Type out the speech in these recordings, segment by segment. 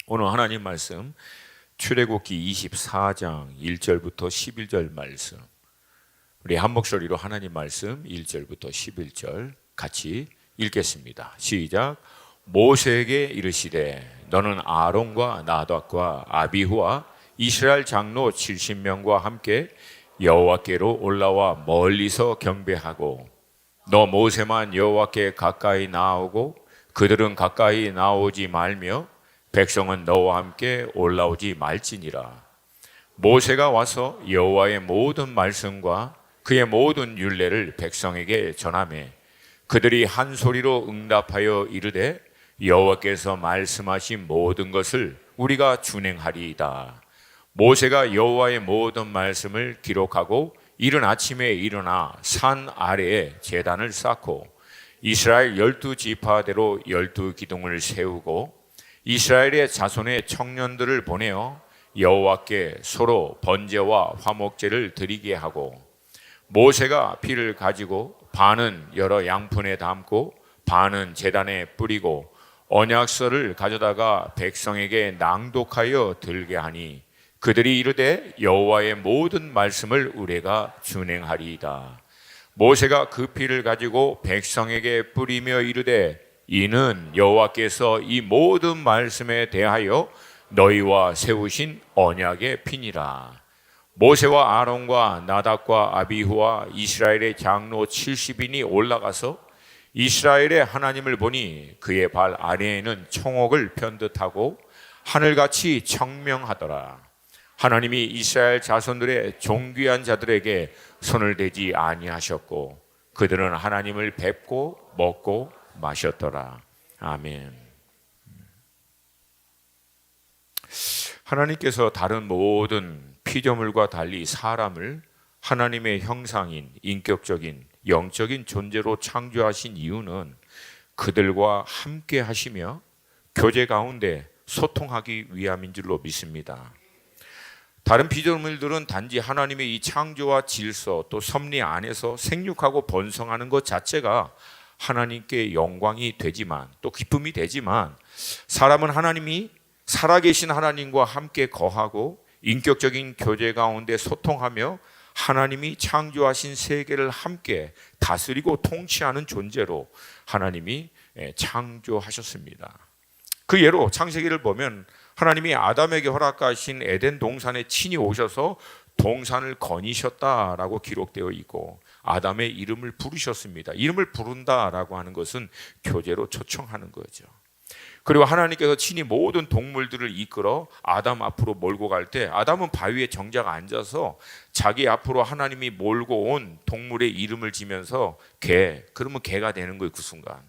오늘 하나님 말씀 출애굽기 24장 1절부터 11절 말씀, 우리 한 목소리로 하나님 말씀 1절부터 11절 같이 읽겠습니다. 시작. 모세에게 이르시되 너는 아론과 나답과 아비후와 이스라엘 장로 70명과 함께 여호와께로 올라와 멀리서 경배하고, 너 모세만 여호와께 가까이 나오고 그들은 가까이 나오지 말며 백성은 너와 함께 올라오지 말지니라. 모세가 와서 여호와의 모든 말씀과 그의 모든 율례를 백성에게 전하매 그들이 한 소리로 응답하여 이르되 여호와께서 말씀하신 모든 것을 우리가 준행하리이다. 모세가 여호와의 모든 말씀을 기록하고 이른 아침에 일어나 산 아래에 제단을 쌓고 이스라엘 12지파대로 12기둥을 세우고 이스라엘의 자손의 청년들을 보내어 여호와께 서로 번제와 화목제를 드리게 하고, 모세가 피를 가지고 반은 여러 양푼에 담고 반은 제단에 뿌리고 언약서를 가져다가 백성에게 낭독하여 들게 하니 그들이 이르되 여호와의 모든 말씀을 우리가 준행하리이다. 모세가 그 피를 가지고 백성에게 뿌리며 이르되 이는 여호와께서 이 모든 말씀에 대하여 너희와 세우신 언약의 피니라. 모세와 아론과 나답과 아비후와 이스라엘의 장로 70인이 올라가서 이스라엘의 하나님을 보니 그의 발 아래에는 청옥을 편듯하고 하늘같이 청명하더라. 하나님이 이스라엘 자손들의 존귀한 자들에게 손을 대지 아니하셨고 그들은 하나님을 뵙고 먹고 마셨더라. 아멘. 하나님께서 다른 모든 피조물과 달리 사람을 하나님의 형상인 인격적인 영적인 존재로 창조하신 이유는 그들과 함께 하시며 교제 가운데 소통하기 위함인 줄로 믿습니다. 다른 피조물들은 단지 하나님의 이 창조와 질서 또 섭리 안에서 생육하고 번성하는 것 자체가 하나님께 영광이 되지만 또 기쁨이 되지만, 사람은 하나님이 살아계신 하나님과 함께 거하고 인격적인 교제 가운데 소통하며 하나님이 창조하신 세계를 함께 다스리고 통치하는 존재로 하나님이 창조하셨습니다. 그 예로 창세기를 보면 하나님이 아담에게 허락하신 에덴 동산에 친히 오셔서 동산을 거니셨다라고 기록되어 있고 아담의 이름을 부르셨습니다. 이름을 부른다라고 하는 것은 교제로 초청하는 거죠. 그리고 하나님께서 친히 모든 동물들을 이끌어 아담 앞으로 몰고 갈 때 아담은 바위에 정작 앉아서 자기 앞으로 하나님이 몰고 온 동물의 이름을 지면서 개, 그러면 개가 되는 거예요. 그 순간.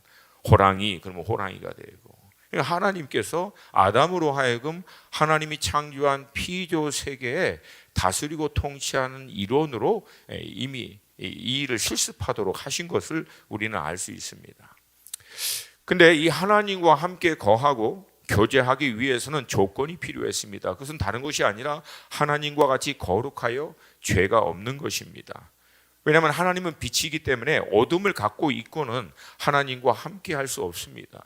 호랑이, 그러면 호랑이가 되고. 그러니까 하나님께서 아담으로 하여금 하나님이 창조한 피조 세계에 다스리고 통치하는 일원으로 이미 이 일을 실습하도록 하신 것을 우리는 알 수 있습니다. 근데 이 하나님과 함께 거하고 교제하기 위해서는 조건이 필요했습니다. 그것은 다른 것이 아니라 하나님과 같이 거룩하여 죄가 없는 것입니다. 왜냐하면 하나님은 빛이기 때문에 어둠을 갖고 있고는 하나님과 함께 할 수 없습니다.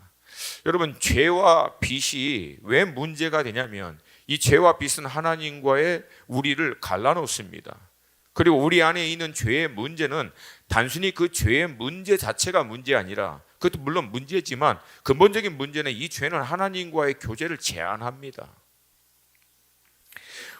여러분, 죄와 빛이 왜 문제가 되냐면 이 죄와 빛은 하나님과의 우리를 갈라놓습니다. 그리고 우리 안에 있는 죄의 문제는 단순히 그 죄의 문제 자체가 문제 아니라, 그것도 물론 문제지만 근본적인 문제는 이 죄는 하나님과의 교제를 제한합니다.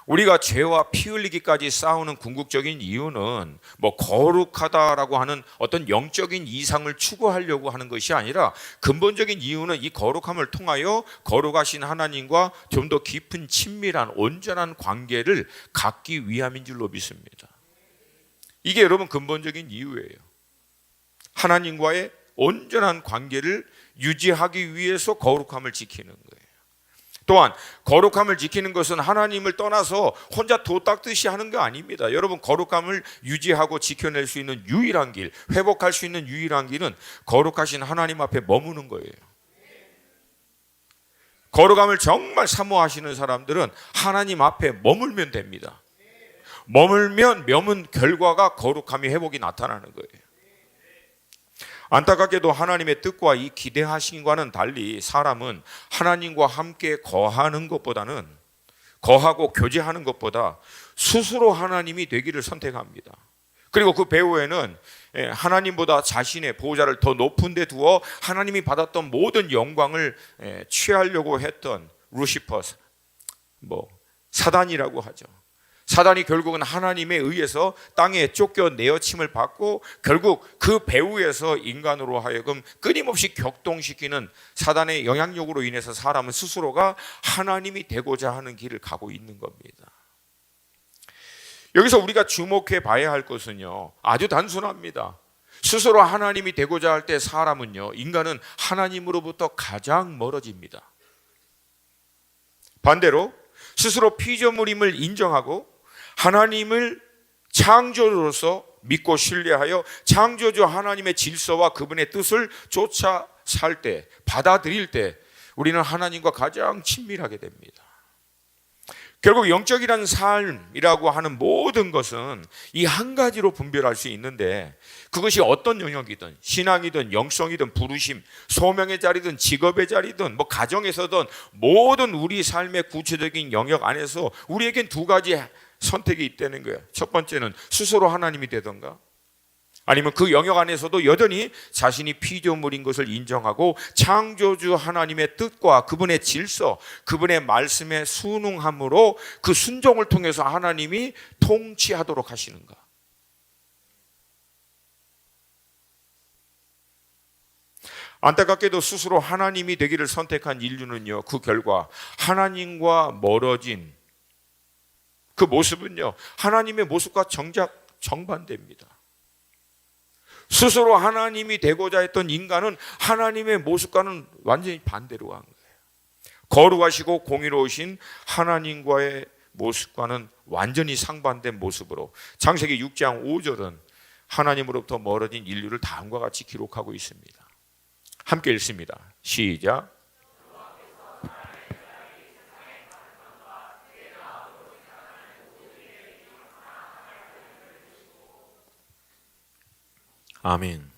우리가 죄와 피 흘리기까지 싸우는 궁극적인 이유는 거룩하다라고 하는 어떤 영적인 이상을 추구하려고 하는 것이 아니라, 근본적인 이유는 이 거룩함을 통하여 거룩하신 하나님과 좀 더 깊은 친밀한 온전한 관계를 갖기 위함인 줄로 믿습니다. 이게 여러분 근본적인 이유예요. 하나님과의 온전한 관계를 유지하기 위해서 거룩함을 지키는 거예요. 또한 거룩함을 지키는 것은 하나님을 떠나서 혼자 도 닦듯이 하는 게 아닙니다. 여러분, 거룩함을 유지하고 지켜낼 수 있는 유일한 길, 회복할 수 있는 유일한 길은 거룩하신 하나님 앞에 머무는 거예요. 거룩함을 정말 사모하시는 사람들은 하나님 앞에 머물면 됩니다. 머물면 결과가 거룩함이 회복이 나타나는 거예요. 안타깝게도 하나님의 뜻과 이 기대하심과는 달리 사람은 하나님과 함께 거하고 교제하는 것보다 스스로 하나님이 되기를 선택합니다. 그리고 그 배후에는 하나님보다 자신의 보호자를 더 높은 데 두어 하나님이 받았던 모든 영광을 취하려고 했던 루시퍼, 사단이라고 하죠. 사단이 결국은 하나님에 의해서 땅에 쫓겨 내어침을 받고 결국 그 배후에서 인간으로 하여금 끊임없이 격동시키는 사단의 영향력으로 인해서 사람은 스스로가 하나님이 되고자 하는 길을 가고 있는 겁니다. 여기서 우리가 주목해 봐야 할 것은요, 아주 단순합니다. 스스로 하나님이 되고자 할 때 인간은 하나님으로부터 가장 멀어집니다. 반대로 스스로 피조물임을 인정하고 하나님을 창조주로서 믿고 신뢰하여 창조주 하나님의 질서와 그분의 뜻을 쫓아 살 때, 받아들일 때 우리는 하나님과 가장 친밀하게 됩니다. 결국 영적이라는 삶이라고 하는 모든 것은 이 한 가지로 분별할 수 있는데, 그것이 어떤 영역이든 신앙이든 영성이든 부르심, 소명의 자리든 직업의 자리든 가정에서든 모든 우리 삶의 구체적인 영역 안에서 우리에겐 두 가지 선택이 있다는 거예요. 첫 번째는 스스로 하나님이 되던가, 아니면 그 영역 안에서도 여전히 자신이 피조물인 것을 인정하고 창조주 하나님의 뜻과 그분의 질서, 그분의 말씀에 순응함으로 그 순종을 통해서 하나님이 통치하도록 하시는가. 안타깝게도 스스로 하나님이 되기를 선택한 인류는요, 그 결과 하나님과 멀어진 그 모습은요, 하나님의 모습과 정작 정반대입니다. 스스로 하나님이 되고자 했던 인간은 하나님의 모습과는 완전히 반대로 간 거예요. 거룩하시고 공의로우신 하나님과의 모습과는 완전히 상반된 모습으로 창세기 6장 5절은 하나님으로부터 멀어진 인류를 다음과 같이 기록하고 있습니다. 함께 읽습니다. 시작. 아멘.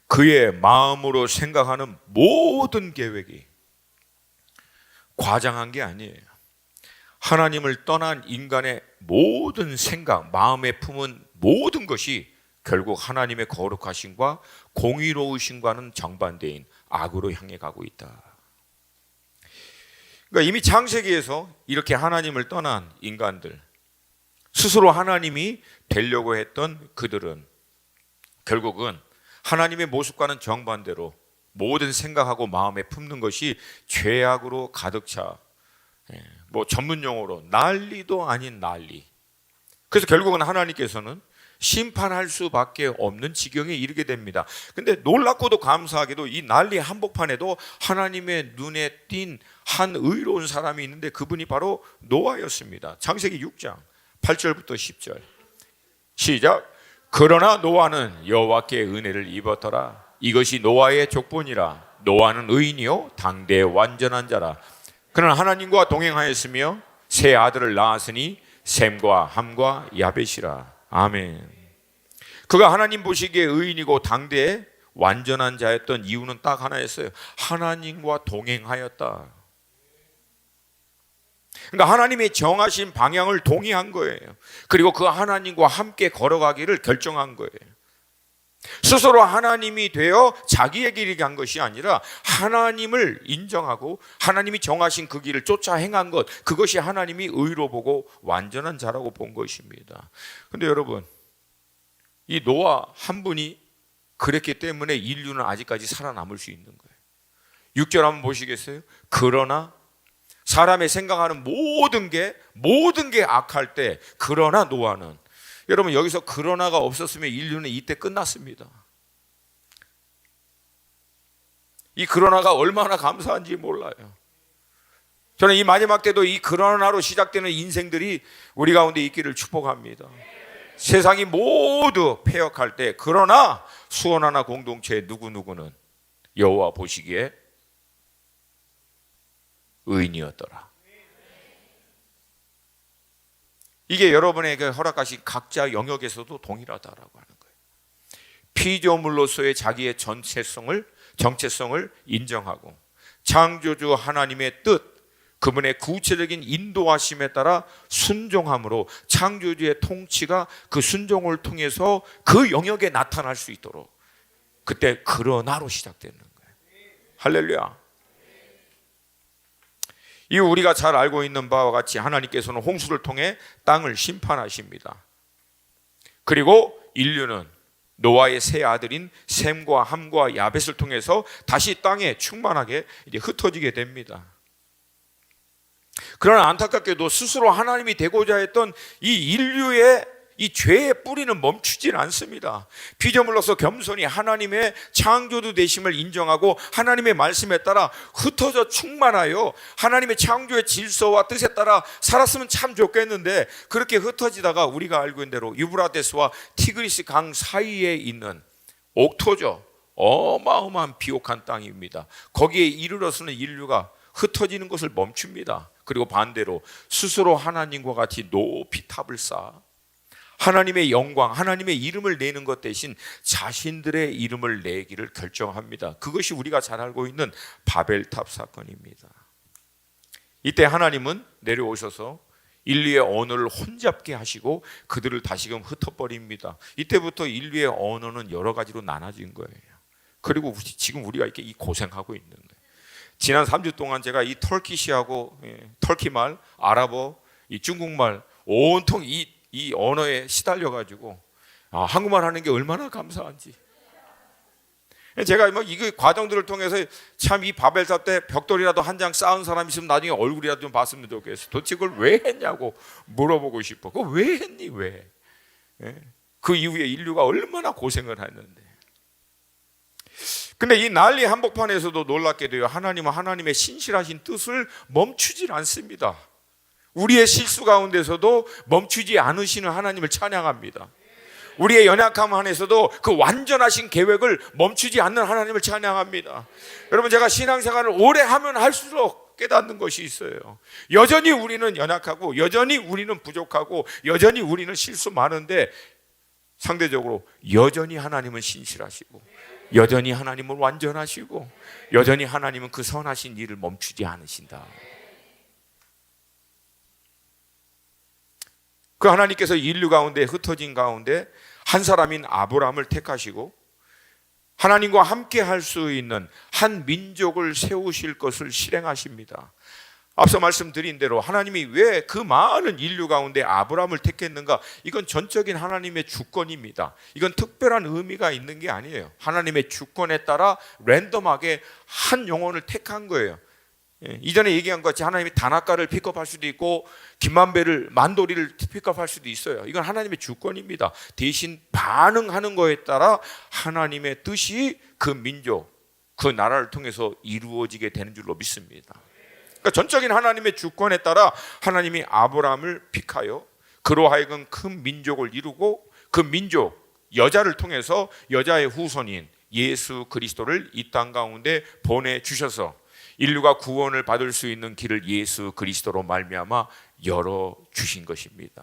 그의 마음으로 생각하는 모든 계획이 과장한 게 아니에요. 하나님을 떠난 인간의 모든 생각, 마음에 품은 모든 것이 결국 하나님의 거룩하심과 공의로우심과는 정반대인 악으로 향해 가고 있다. 그러니까 이미 창세기에서 이렇게 하나님을 떠난 인간들, 스스로 하나님이 되려고 했던 그들은 결국은 하나님의 모습과는 정반대로 모든 생각하고 마음에 품는 것이 죄악으로 가득 차, 전문 용어로 난리도 아닌 난리. 그래서 결국은 하나님께서는 심판할 수밖에 없는 지경에 이르게 됩니다. 근데 놀랍고도 감사하게도 이 난리 한복판에도 하나님의 눈에 띈 한 의로운 사람이 있는데 그분이 바로 노아였습니다. 창세기 6장 8절부터 10절 시작. 그러나 노아는 여호와께 은혜를 입었더라. 이것이 노아의 족본이라. 노아는 의인이요 당대의 완전한 자라. 그는 하나님과 동행하였으며 세 아들을 낳았으니 셈과 함과 야벳이라. 아멘. 그가 하나님 보시기에 의인이고 당대의 완전한 자였던 이유는 딱 하나였어요. 하나님과 동행하였다. 그러니까 하나님이 정하신 방향을 동의한 거예요. 그리고 그 하나님과 함께 걸어가기를 결정한 거예요. 스스로 하나님이 되어 자기의 길을 간 것이 아니라 하나님을 인정하고 하나님이 정하신 그 길을 쫓아 행한 것, 그것이 하나님이 의로 보고 완전한 자라고 본 것입니다. 그런데 여러분, 이 노아 한 분이 그랬기 때문에 인류는 아직까지 살아남을 수 있는 거예요. 6절 한번 보시겠어요? 그러나 사람의 생각하는 모든 게 악할 때, 그러나 노아는, 여러분 여기서 그러나가 없었으면 인류는 이때 끝났습니다. 이 그러나가 얼마나 감사한지 몰라요. 저는 이 마지막 때도 이 그러나로 시작되는 인생들이 우리 가운데 있기를 축복합니다. 세상이 모두 폐역할 때 그러나 수원 하나 공동체의 누구누구는 여호와 보시기에 의인이었더라. 이게 여러분에게 허락하신 각자 영역에서도 동일하다라고 하는 거예요. 피조물로서의 자기의 정체성을 인정하고 창조주 하나님의 뜻, 그분의 구체적인 인도하심에 따라 순종함으로 창조주의 통치가 그 순종을 통해서 그 영역에 나타날 수 있도록, 그때 그러나로 시작되는 거예요. 할렐루야. 이 우리가 잘 알고 있는 바와 같이 하나님께서는 홍수를 통해 땅을 심판하십니다. 그리고 인류는 노아의 세 아들인 셈과 함과 야벳을 통해서 다시 땅에 충만하게 이제 흩어지게 됩니다. 그러나 안타깝게도 스스로 하나님이 되고자 했던 이 인류의 이 죄의 뿌리는 멈추질 않습니다. 피조물로서 겸손히 하나님의 창조주 되심을 인정하고 하나님의 말씀에 따라 흩어져 충만하여 하나님의 창조의 질서와 뜻에 따라 살았으면 참 좋겠는데, 그렇게 흩어지다가 우리가 알고 있는 대로 유브라데스와 티그리스 강 사이에 있는 옥토죠. 어마어마한 비옥한 땅입니다. 거기에 이르러서는 인류가 흩어지는 것을 멈춥니다. 그리고 반대로 스스로 하나님과 같이 높이 탑을 쌓아 하나님의 영광, 하나님의 이름을 내는 것 대신 자신들의 이름을 내기를 결정합니다. 그것이 우리가 잘 알고 있는 바벨탑 사건입니다. 이때 하나님은 내려오셔서 인류의 언어를 혼잡게 하시고 그들을 다시금 흩어버립니다. 이때부터 인류의 언어는 여러 가지로 나눠진 거예요. 그리고 지금 우리가 이렇게 이 고생하고 있는 거예요. 지난 3주 동안 제가 이 터키시하고 터키말, 아랍어, 이 중국말 온통 이 언어에 시달려가지고 한국말 하는 게 얼마나 감사한지. 제가 이 과정들을 통해서 참 이 바벨탑 때 벽돌이라도 한 장 쌓은 사람이 있으면 나중에 얼굴이라도 좀 봤으면 좋겠어. 도대체 그걸 왜 했냐고 물어보고 싶어. 그거 왜 했니? 왜? 그 이후에 인류가 얼마나 고생을 했는데. 근데 이 난리 한복판에서도 놀랍게도요, 하나님은 하나님의 신실하신 뜻을 멈추질 않습니다. 우리의 실수 가운데서도 멈추지 않으시는 하나님을 찬양합니다. 우리의 연약함 안에서도 그 완전하신 계획을 멈추지 않는 하나님을 찬양합니다. 여러분, 제가 신앙생활을 오래 하면 할수록 깨닫는 것이 있어요. 여전히 우리는 연약하고 여전히 우리는 부족하고 여전히 우리는 실수 많은데 상대적으로 여전히 하나님은 신실하시고 여전히 하나님은 완전하시고 여전히 하나님은 그 선하신 일을 멈추지 않으신다. 그 하나님께서 인류 가운데 흩어진 가운데 한 사람인 아브라함을 택하시고 하나님과 함께 할 수 있는 한 민족을 세우실 것을 실행하십니다. 앞서 말씀드린 대로 하나님이 왜 그 많은 인류 가운데 아브라함을 택했는가? 이건 전적인 하나님의 주권입니다. 이건 특별한 의미가 있는 게 아니에요. 하나님의 주권에 따라 랜덤하게 한 영혼을 택한 거예요. 이전에 얘기한 것 같이 하나님이 다나카를 픽업할 수도 있고 김만배를 만도리를 픽업할 수도 있어요. 이건 하나님의 주권입니다. 대신 반응하는 거에 따라 하나님의 뜻이 그 민족, 그 나라를 통해서 이루어지게 되는 줄로 믿습니다. 그러니까 전적인 하나님의 주권에 따라 하나님이 아브라함을 픽하여 그로 하여금 큰 민족을 이루고 그 민족 여자를 통해서 여자의 후손인 예수 그리스도를 이 땅 가운데 보내주셔서 인류가 구원을 받을 수 있는 길을 예수 그리스도로 말미암아 열어주신 것입니다.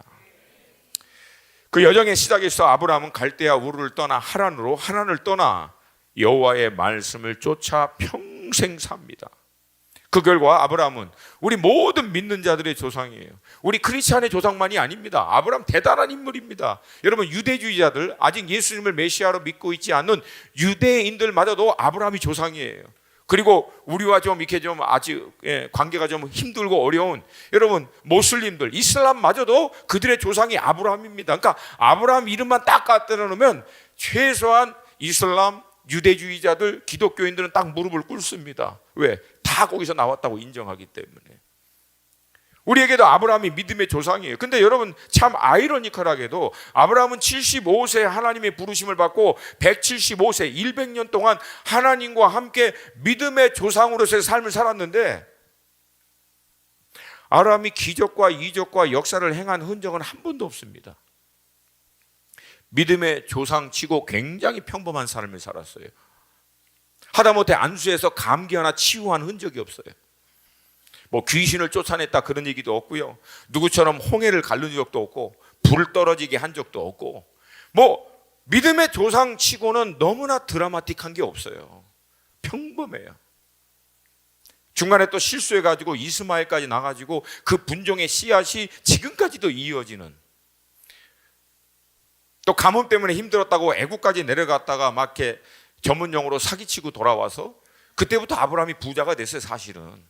그 여정의 시작에서 아브라함은 갈대아 우르를 떠나 하란을 떠나 여호와의 말씀을 쫓아 평생 삽니다. 그 결과 아브라함은 우리 모든 믿는 자들의 조상이에요. 우리 크리스찬의 조상만이 아닙니다. 아브라함 대단한 인물입니다. 여러분, 유대주의자들, 아직 예수님을 메시아로 믿고 있지 않는 유대인들마저도 아브라함이 조상이에요. 그리고 우리와 좀 이렇게 좀 아직 관계가 좀 힘들고 어려운 여러분 모슬림들, 이슬람마저도 그들의 조상이 아브라함입니다. 그러니까 아브라함 이름만 딱 갖다 놓으면 최소한 이슬람, 유대주의자들, 기독교인들은 딱 무릎을 꿇습니다. 왜? 다 거기서 나왔다고 인정하기 때문에. 우리에게도 아브라함이 믿음의 조상이에요. 근데 여러분, 참 아이러니컬하게도 아브라함은 75세 하나님의 부르심을 받고 175세 100년 동안 하나님과 함께 믿음의 조상으로서의 삶을 살았는데 아브라함이 기적과 이적과 역사를 행한 흔적은 한 번도 없습니다. 믿음의 조상치고 굉장히 평범한 삶을 살았어요. 하다못해 안수에서 감기 하나 치유한 흔적이 없어요. 뭐 귀신을 쫓아냈다 그런 얘기도 없고요. 누구처럼 홍해를 가른 적도 없고 불 떨어지게 한 적도 없고 뭐 믿음의 조상치고는 너무나 드라마틱한 게 없어요. 평범해요. 중간에 또 실수해가지고 이스마엘까지 나가지고 그 분종의 씨앗이 지금까지도 이어지는, 또 가뭄 때문에 힘들었다고 애국까지 내려갔다가 막 이렇게 전문용어로 사기치고 돌아와서 그때부터 아브라함이 부자가 됐어요, 사실은.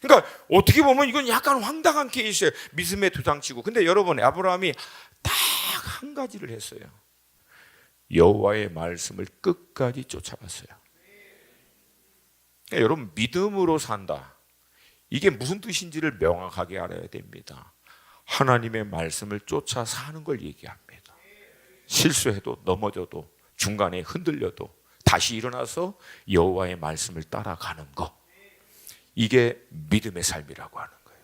그러니까 어떻게 보면 이건 약간 황당한 케이스예요. 믿음의 조상치고. 근데 여러분, 아브라함이 딱 한 가지를 했어요. 여호와의 말씀을 끝까지 쫓아갔어요. 그러니까 여러분, 믿음으로 산다, 이게 무슨 뜻인지를 명확하게 알아야 됩니다. 하나님의 말씀을 쫓아 사는 걸 얘기합니다. 실수해도 넘어져도 중간에 흔들려도 다시 일어나서 여호와의 말씀을 따라가는 것, 이게 믿음의 삶이라고 하는 거예요.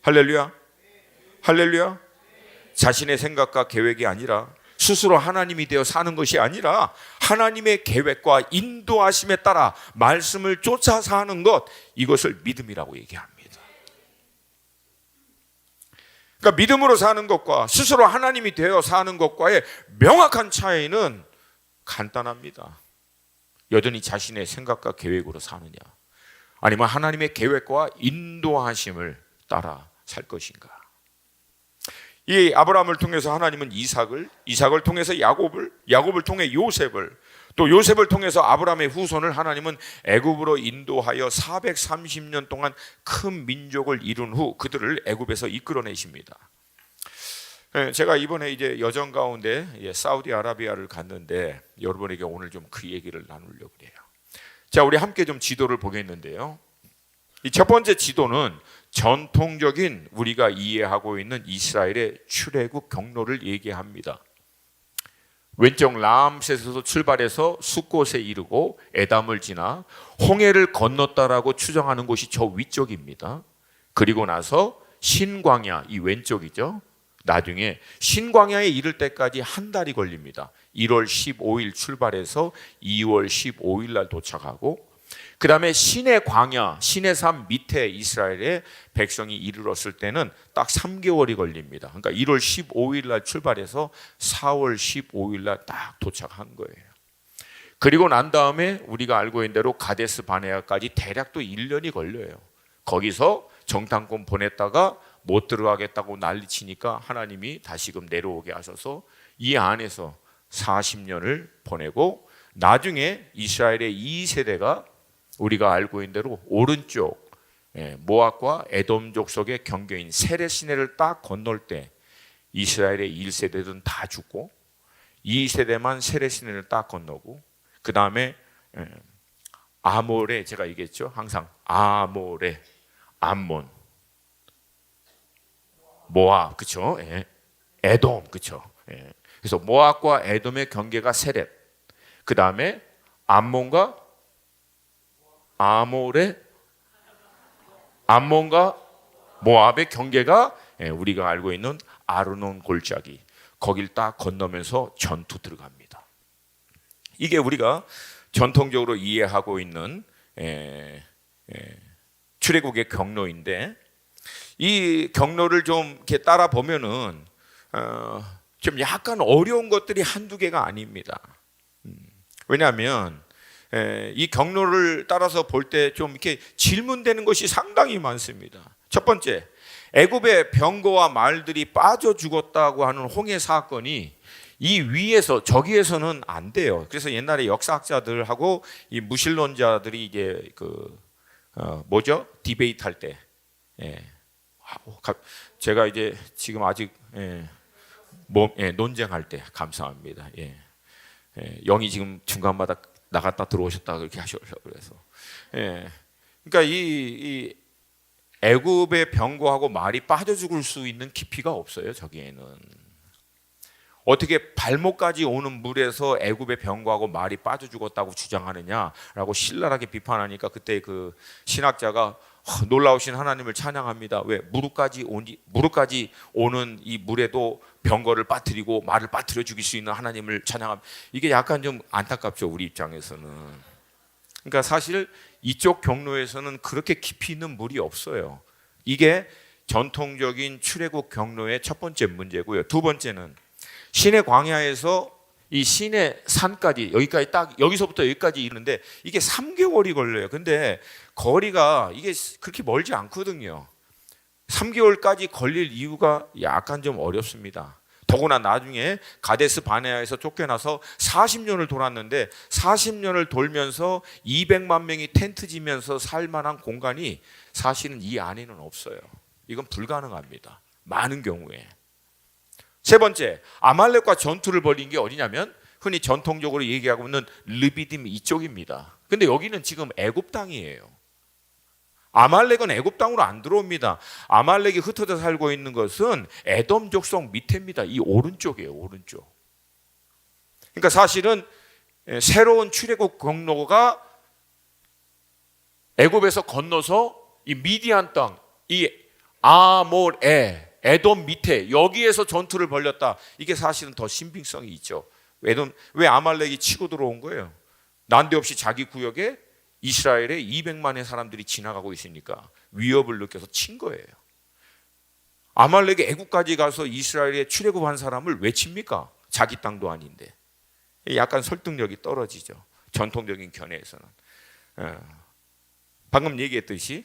할렐루야, 할렐루야. 자신의 생각과 계획이 아니라 스스로 하나님이 되어 사는 것이 아니라 하나님의 계획과 인도하심에 따라 말씀을 쫓아 사는 것, 이것을 믿음이라고 얘기합니다. 그러니까 믿음으로 사는 것과 스스로 하나님이 되어 사는 것과의 명확한 차이는 간단합니다. 여전히 자신의 생각과 계획으로 사느냐, 아니면 하나님의 계획과 인도하심을 따라 살 것인가. 이 아브라함을 통해서 하나님은 이삭을 통해서 야곱을 통해 요셉을, 또 요셉을 통해서 아브라함의 후손을 하나님은 애굽으로 인도하여 430년 동안 큰 민족을 이룬 후 그들을 애굽에서 이끌어내십니다. 제가 이번에 이제 여정 가운데 사우디아라비아를 갔는데 여러분에게 오늘 좀 그 얘기를 나누려고 해요. 자, 우리 함께 좀 지도를 보겠는데요. 이 첫 번째 지도는 전통적인 우리가 이해하고 있는 이스라엘의 출애굽 경로를 얘기합니다. 왼쪽 람셋에서 출발해서 숫곳에 이르고 에담을 지나 홍해를 건넜다라고 추정하는 곳이 저 위쪽입니다. 그리고 나서 신광야, 이 왼쪽이죠. 나중에 신광야에 이를 때까지 한 달이 걸립니다. 1월 15일 출발해서 2월 15일 날 도착하고, 그 다음에 신의 광야, 신의 삶 밑에 이스라엘의 백성이 이르렀을 때는 딱 3개월이 걸립니다. 그러니까 1월 15일 날 출발해서 4월 15일 날 딱 도착한 거예요. 그리고 난 다음에 우리가 알고 있는 대로 가데스 바네아까지 대략 또 1년이 걸려요. 거기서 정탐꾼 보냈다가 못 들어가겠다고 난리치니까 하나님이 다시금 내려오게 하셔서 이 안에서 40년을 보내고, 나중에 이스라엘의 2세대가 우리가 알고 있는 대로 오른쪽 모압과 에돔 족속의 경계인 세레시네를 딱 건널 때 이스라엘의 1세대들은 다 죽고 2세대만 세레시네를 딱 건너고, 그 다음에 아모레, 제가 얘기했죠, 항상 아모레, 암몬, 모압, 그렇죠? 에돔, 그렇죠? 그래서 모압과 에돔의 경계가 세렛, 그 다음에 암몬과 암몬과 모압의 경계가 우리가 알고 있는 아르논 골짜기, 거길 딱 건너면서 전투 들어갑니다. 이게 우리가 전통적으로 이해하고 있는 출애굽의 경로인데, 이 경로를 좀 이렇게 따라 보면은 좀 약간 어려운 것들이 한두 개가 아닙니다. 왜냐하면 이 경로를 따라서 볼 때 좀 이렇게 질문되는 것이 상당히 많습니다. 첫 번째, 애굽의 병거와 말들이 빠져 죽었다고 하는 홍해 사건이 이 위에서 저기에서는 안 돼요. 그래서 옛날에 역사학자들하고 이 무신론자들이 이제 디베이트 할 때, 제가 이제 지금 아직 논쟁할 때, 감사합니다. 영이 지금 중간마다 나갔다 들어오셨다 그렇게 하셔서, 그래서 그러니까 이 애굽의 병거하고 말이 빠져 죽을 수 있는 깊이가 없어요. 저기에는 어떻게 발목까지 오는 물에서 애굽의 병거하고 말이 빠져 죽었다고 주장하느냐라고 신랄하게 비판하니까, 그때 그 신학자가 놀라우신 하나님을 찬양합니다. 왜? 무릎까지 오는 이 물에도 병거를 빠뜨리고 말을 빠뜨려 죽일 수 있는 하나님을 찬양합니다. 이게 약간 좀 안타깝죠, 우리 입장에서는. 그러니까 사실 이쪽 경로에서는 그렇게 깊이 있는 물이 없어요. 이게 전통적인 출애굽 경로의 첫 번째 문제고요. 두 번째는 시내 광야에서 이 시내 산까지 여기까지 딱 여기서부터 여기까지 이르는데 이게 3개월이 걸려요. 근데 거리가 이게 그렇게 멀지 않거든요. 3개월까지 걸릴 이유가 약간 좀 어렵습니다. 더구나 나중에 가데스 바네아에서 쫓겨나서 40년을 돌았는데 40년을 돌면서 200만 명이 텐트 지면서 살 만한 공간이 사실은 이 안에는 없어요. 이건 불가능합니다. 많은 경우에. 세 번째, 아말렉과 전투를 벌인 게 어디냐면 흔히 전통적으로 얘기하고 있는 르비딤 이쪽입니다. 근데 여기는 지금 애굽 땅이에요. 아말렉은 애굽 땅으로 안 들어옵니다. 아말렉이 흩어져 살고 있는 것은 에돔 족속 밑에입니다. 이 오른쪽이에요, 오른쪽. 그러니까 사실은 새로운 출애굽 경로가 애굽에서 건너서 이 미디안 땅, 이 아몰에 에돔 밑에 여기에서 전투를 벌였다. 이게 사실은 더 신빙성이 있죠. 왜 아말렉이 치고 들어온 거예요? 난데없이 자기 구역에 이스라엘에 200만의 사람들이 지나가고 있으니까 위협을 느껴서 친 거예요. 아말렉이 애국까지 가서 이스라엘에 출애굽한 사람을 왜 칩니까? 자기 땅도 아닌데. 약간 설득력이 떨어지죠. 전통적인 견해에서는. 방금 얘기했듯이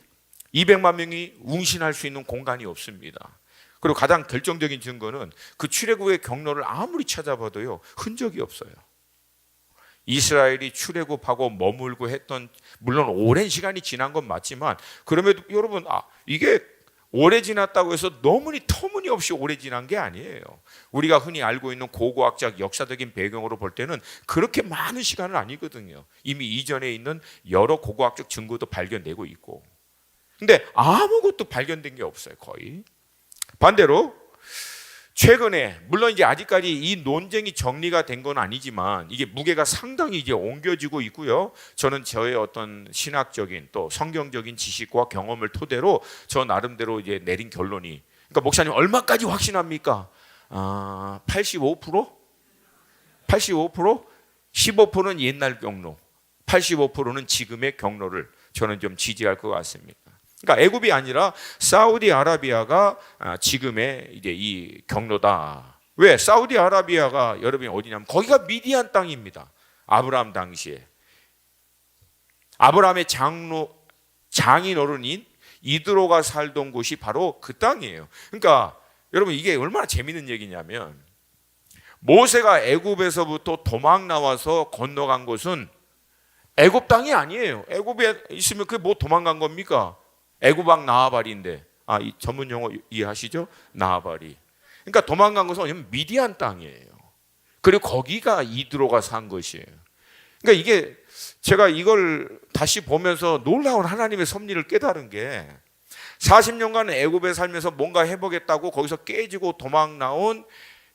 200만 명이 웅신할 수 있는 공간이 없습니다. 그리고 가장 결정적인 증거는 그 출애굽의 경로를 아무리 찾아봐도요, 흔적이 없어요. 이스라엘이 출애굽하고 머물고 했던, 물론 오랜 시간이 지난 건 맞지만 그럼에도 여러분, 이게 오래 지났다고 해서 너무 터무니없이 오래 지난 게 아니에요. 우리가 흔히 알고 있는 고고학적 역사적인 배경으로 볼 때는 그렇게 많은 시간은 아니거든요. 이미 이전에 있는 여러 고고학적 증거도 발견되고 있고. 근데 아무것도 발견된 게 없어요, 거의. 반대로 최근에, 물론 이제 아직까지 이 논쟁이 정리가 된 건 아니지만 이게 무게가 상당히 이제 옮겨지고 있고요. 저는 저의 어떤 신학적인 또 성경적인 지식과 경험을 토대로 저 나름대로 이제 내린 결론이, 그러니까 목사님 얼마까지 확신합니까? 85%? 85%? 15%는 옛날 경로, 85%는 지금의 경로를 저는 좀 지지할 것 같습니다. 그러니까 애굽이 아니라 사우디아라비아가 지금의 이제 이 경로다. 왜? 사우디아라비아가 여러분이 어디냐면 거기가 미디안 땅입니다. 아브라함 당시에 아브라함의 장인 어른인 이드로가 살던 곳이 바로 그 땅이에요. 그러니까 여러분 이게 얼마나 재밌는 얘기냐면 모세가 애굽에서부터 도망 나와서 건너간 곳은 애굽 땅이 아니에요. 애굽에 있으면 그게 뭐 도망간 겁니까? 애굽왕 나하발인데, 이 전문 용어 이해하시죠? 나하발이. 그러니까 도망간 것은 미디안 땅이에요. 그리고 거기가 이드로가 산 것이에요. 그러니까 이게 제가 이걸 다시 보면서 놀라운 하나님의 섭리를 깨달은 게 40년간 애굽에 살면서 뭔가 해보겠다고 거기서 깨지고 도망 나온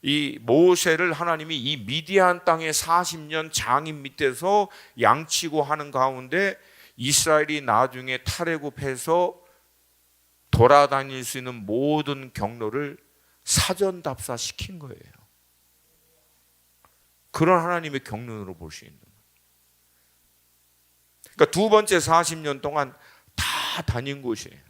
이 모세를 하나님이 이 미디안 땅에 40년 장인 밑에서 양치고 하는 가운데 이스라엘이 나중에 탈애굽해서 돌아다닐 수 있는 모든 경로를 사전답사 시킨 거예요. 그런 하나님의 경륜으로 볼 수 있는. 그러니까 두 번째 40년 동안 다 다닌 곳이에요.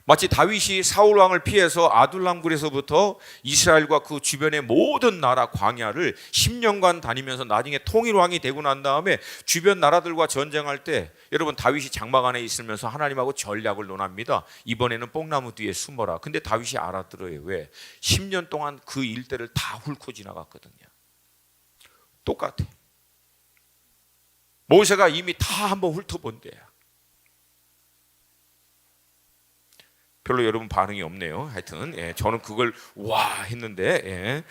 마치 다윗이 사울 왕을 피해서 아둘람굴에서부터 이스라엘과 그 주변의 모든 나라 광야를 10년간 다니면서 나중에 통일 왕이 되고 난 다음에 주변 나라들과 전쟁할 때 여러분 다윗이 장막 안에 있으면서 하나님하고 전략을 논합니다. 이번에는 뽕나무 뒤에 숨어라. 근데 다윗이 알아들어요. 왜? 10년 동안 그 일대를 다 훑고 지나갔거든요. 똑같아. 모세가 이미 다 한번 훑어본대요. 별로 여러분 반응이 없네요. 하여튼 저는 그걸 와 했는데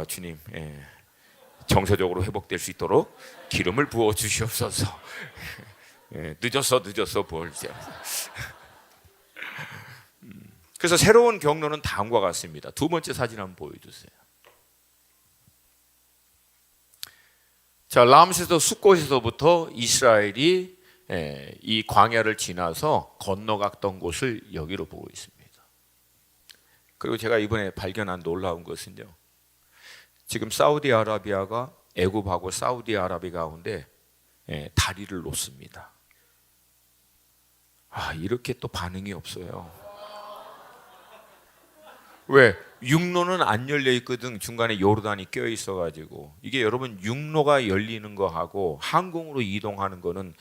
주님 정서적으로 회복될 수 있도록 기름을 부어 주시옵소서. 늦었어 부어주세요. 그래서 새로운 경로는 다음과 같습니다. 두 번째 사진 한번 보여주세요. 자, 람세스 숫곳에서부터 이스라엘이 이 광야를 지나서 건너갔던 곳을 여기로 보고 있습니다. 그리고 제가 이번에 발견한 놀라운 것은요, 지금 사우디아라비아가 애굽하고 사우디아라비아 가운데 다리를 놓습니다. 이렇게 또 반응이 없어요. 왜? 육로는 안 열려 있거든. 중간에 요르단이 껴 있어가지고. 이게 여러분 육로가 열리는 거하고 항공으로 이동하는 거는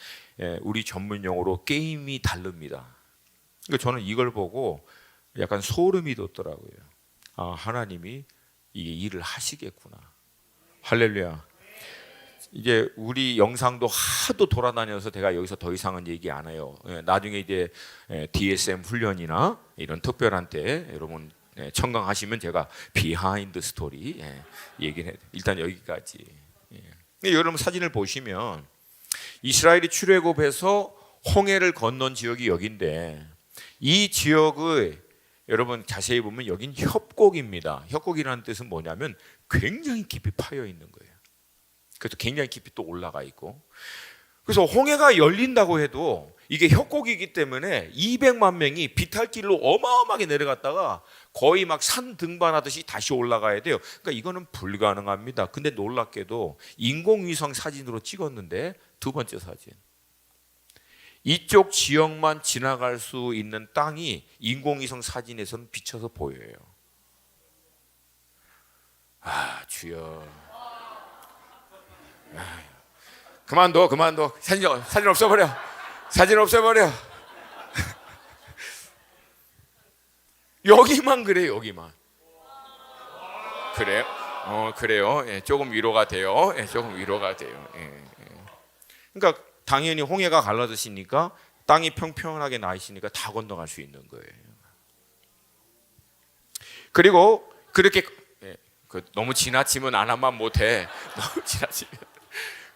우리 전문 용어로 게임이 다릅니다. 그러니까 저는 이걸 보고 약간 소름이 돋더라고요. 아, 하나님이 이게 일을 하시겠구나. 할렐루야. 이제 우리 영상도 하도 돌아다녀서 제가 여기서 더 이상은 얘기 안 해요. 나중에 이제 DSM 훈련이나 이런 특별한 때 여러분 청강하시면 제가 비하인드 스토리 얘기를 해요. 일단 여기까지. 여러분 사진을 보시면 이스라엘이 출애굽해서 홍해를 건넌 지역이 여기인데 이 지역의 여러분 자세히 보면 여긴 협곡입니다. 협곡이라는 뜻은 뭐냐면 굉장히 깊이 파여 있는 거예요. 그래서 굉장히 깊이 또 올라가 있고, 그래서 홍해가 열린다고 해도 이게 협곡이기 때문에 200만 명이 비탈길로 어마어마하게 내려갔다가 거의 막 산 등반하듯이 다시 올라가야 돼요. 그러니까 이거는 불가능합니다. 근데 놀랍게도 인공위성 사진으로 찍었는데 두 번째 사진, 이쪽 지역만 지나갈 수 있는 땅이 인공위성 사진에서는 비쳐서 보여요. 아, 주여. 그만둬. 사진 없애버려. 여기만 그래, 여기만. 그래요? 그래요. 조금 위로가 돼요. 그러니까 당연히 홍해가 갈라졌으니까 땅이 평평하게 나 있으니까 다 건너갈 수 있는 거예요. 그리고 그렇게 너무 지나치면 안 하면 못해. 너무 지나치면.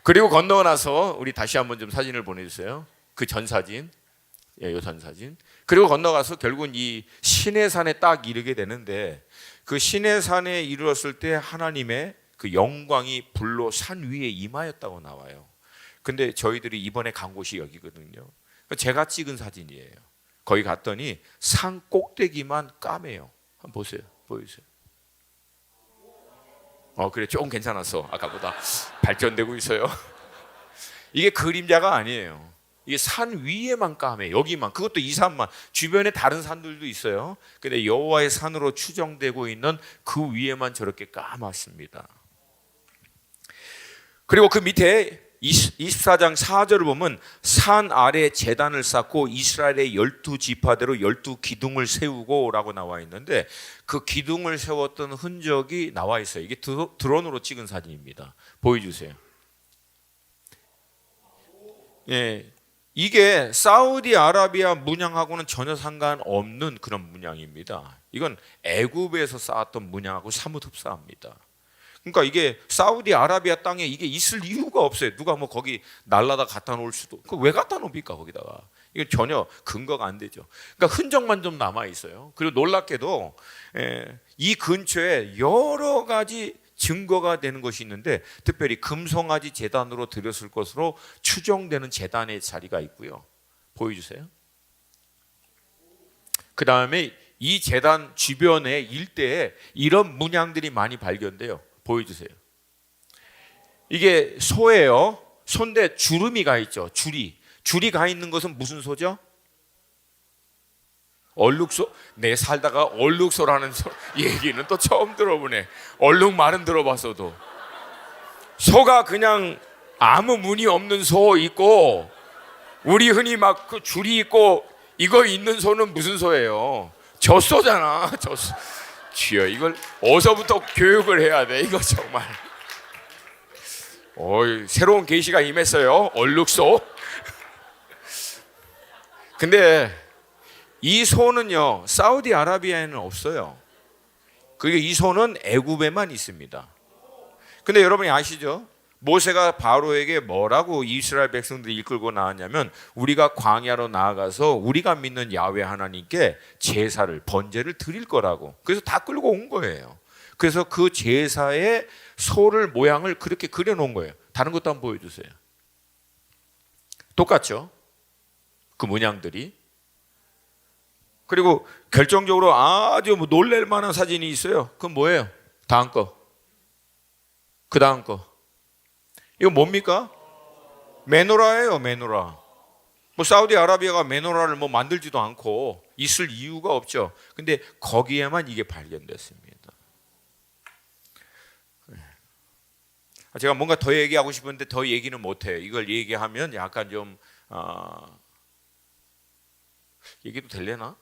그리고 건너고 나서 우리 다시 한번 좀 사진을 보내주세요. 그 전 사진, 요 전 사진. 그리고 건너가서 결국은 이 시내산에 딱 이르게 되는데 그 시내산에 이르렀을 때 하나님의 그 영광이 불로 산 위에 임하였다고 나와요. 근데 저희들이 이번에 간 곳이 여기거든요. 제가 찍은 사진이에요. 거기 갔더니 산 꼭대기만 까매요. 한번 보세요. 보여주세요. 그래, 조금 괜찮았어. 아까보다 발전되고 있어요. 이게 그림자가 아니에요. 이게 산 위에만 까매. 여기만. 그것도 이 산만. 주변에 다른 산들도 있어요. 근데 여호와의 산으로 추정되고 있는 그 위에만 저렇게 까맣습니다. 그리고 그 밑에 24장 4절을 보면 산 아래 제단을 쌓고 이스라엘의 12지파대로 12기둥을 세우고 라고 나와 있는데 그 기둥을 세웠던 흔적이 나와 있어요. 이게 드론으로 찍은 사진입니다. 보여주세요. 이게 사우디아라비아 문양하고는 전혀 상관없는 그런 문양입니다. 이건 애굽에서 쌓았던 문양하고 사뭇 흡사합니다. 그러니까 이게 사우디아라비아 땅에 이게 있을 이유가 없어요. 누가 뭐 거기 날라다 갖다 놓을 수도. 그 왜 갖다 놓습니까 거기다가? 이건 전혀 근거가 안 되죠. 그러니까 흔적만 좀 남아 있어요. 그리고 놀랍게도 이 근처에 여러 가지 증거가 되는 것이 있는데 특별히 금송아지 제단으로 드렸을 것으로 추정되는 제단의 자리가 있고요. 보여주세요. 그 다음에 이 제단 주변에 일대에 이런 문양들이 많이 발견돼요. 보여주세요. 이게 소예요. 소인데 주름이 가 있죠. 줄이 가 있는 것은 무슨 소죠? 얼룩소. 내 살다가 얼룩소라는 얘기는 또 처음 들어보네. 얼룩 말은 들어봤어도. 소가 그냥 아무 무늬 없는 소 있고 우리 흔히 막 그 줄이 있고 이거 있는 소는 무슨 소예요? 젖소잖아. 젖소. 주여, 이걸 어디서부터 교육을 해야 돼? 이거 정말. 새로운 계시가 임했어요. 얼룩소. 근데 이 소는요 사우디아라비아에는 없어요. 그리고 이 소는 애굽에만 있습니다. 근데 여러분이 아시죠? 모세가 바로에게 뭐라고 이스라엘 백성들이 이끌고 나왔냐면 우리가 광야로 나아가서 우리가 믿는 야훼 하나님께 제사를 번제를 드릴 거라고. 그래서 다 끌고 온 거예요. 그래서 그 제사의 소를 모양을 그렇게 그려놓은 거예요. 다른 것도 한번 보여주세요. 똑같죠? 그 문양들이. 그리고 결정적으로 아주 놀랄 만한 사진이 있어요. 그건 뭐예요? 다음 거. 그 다음 거. 이거 뭡니까? 메노라예요, 메노라. 뭐 사우디아라비아가 메노라를 뭐 만들지도 않고 있을 이유가 없죠. 근데 거기에만 이게 발견됐습니다. 제가 뭔가 더 얘기하고 싶은데 더 얘기는 못해요. 이걸 얘기하면 약간 좀 얘기도 되려나?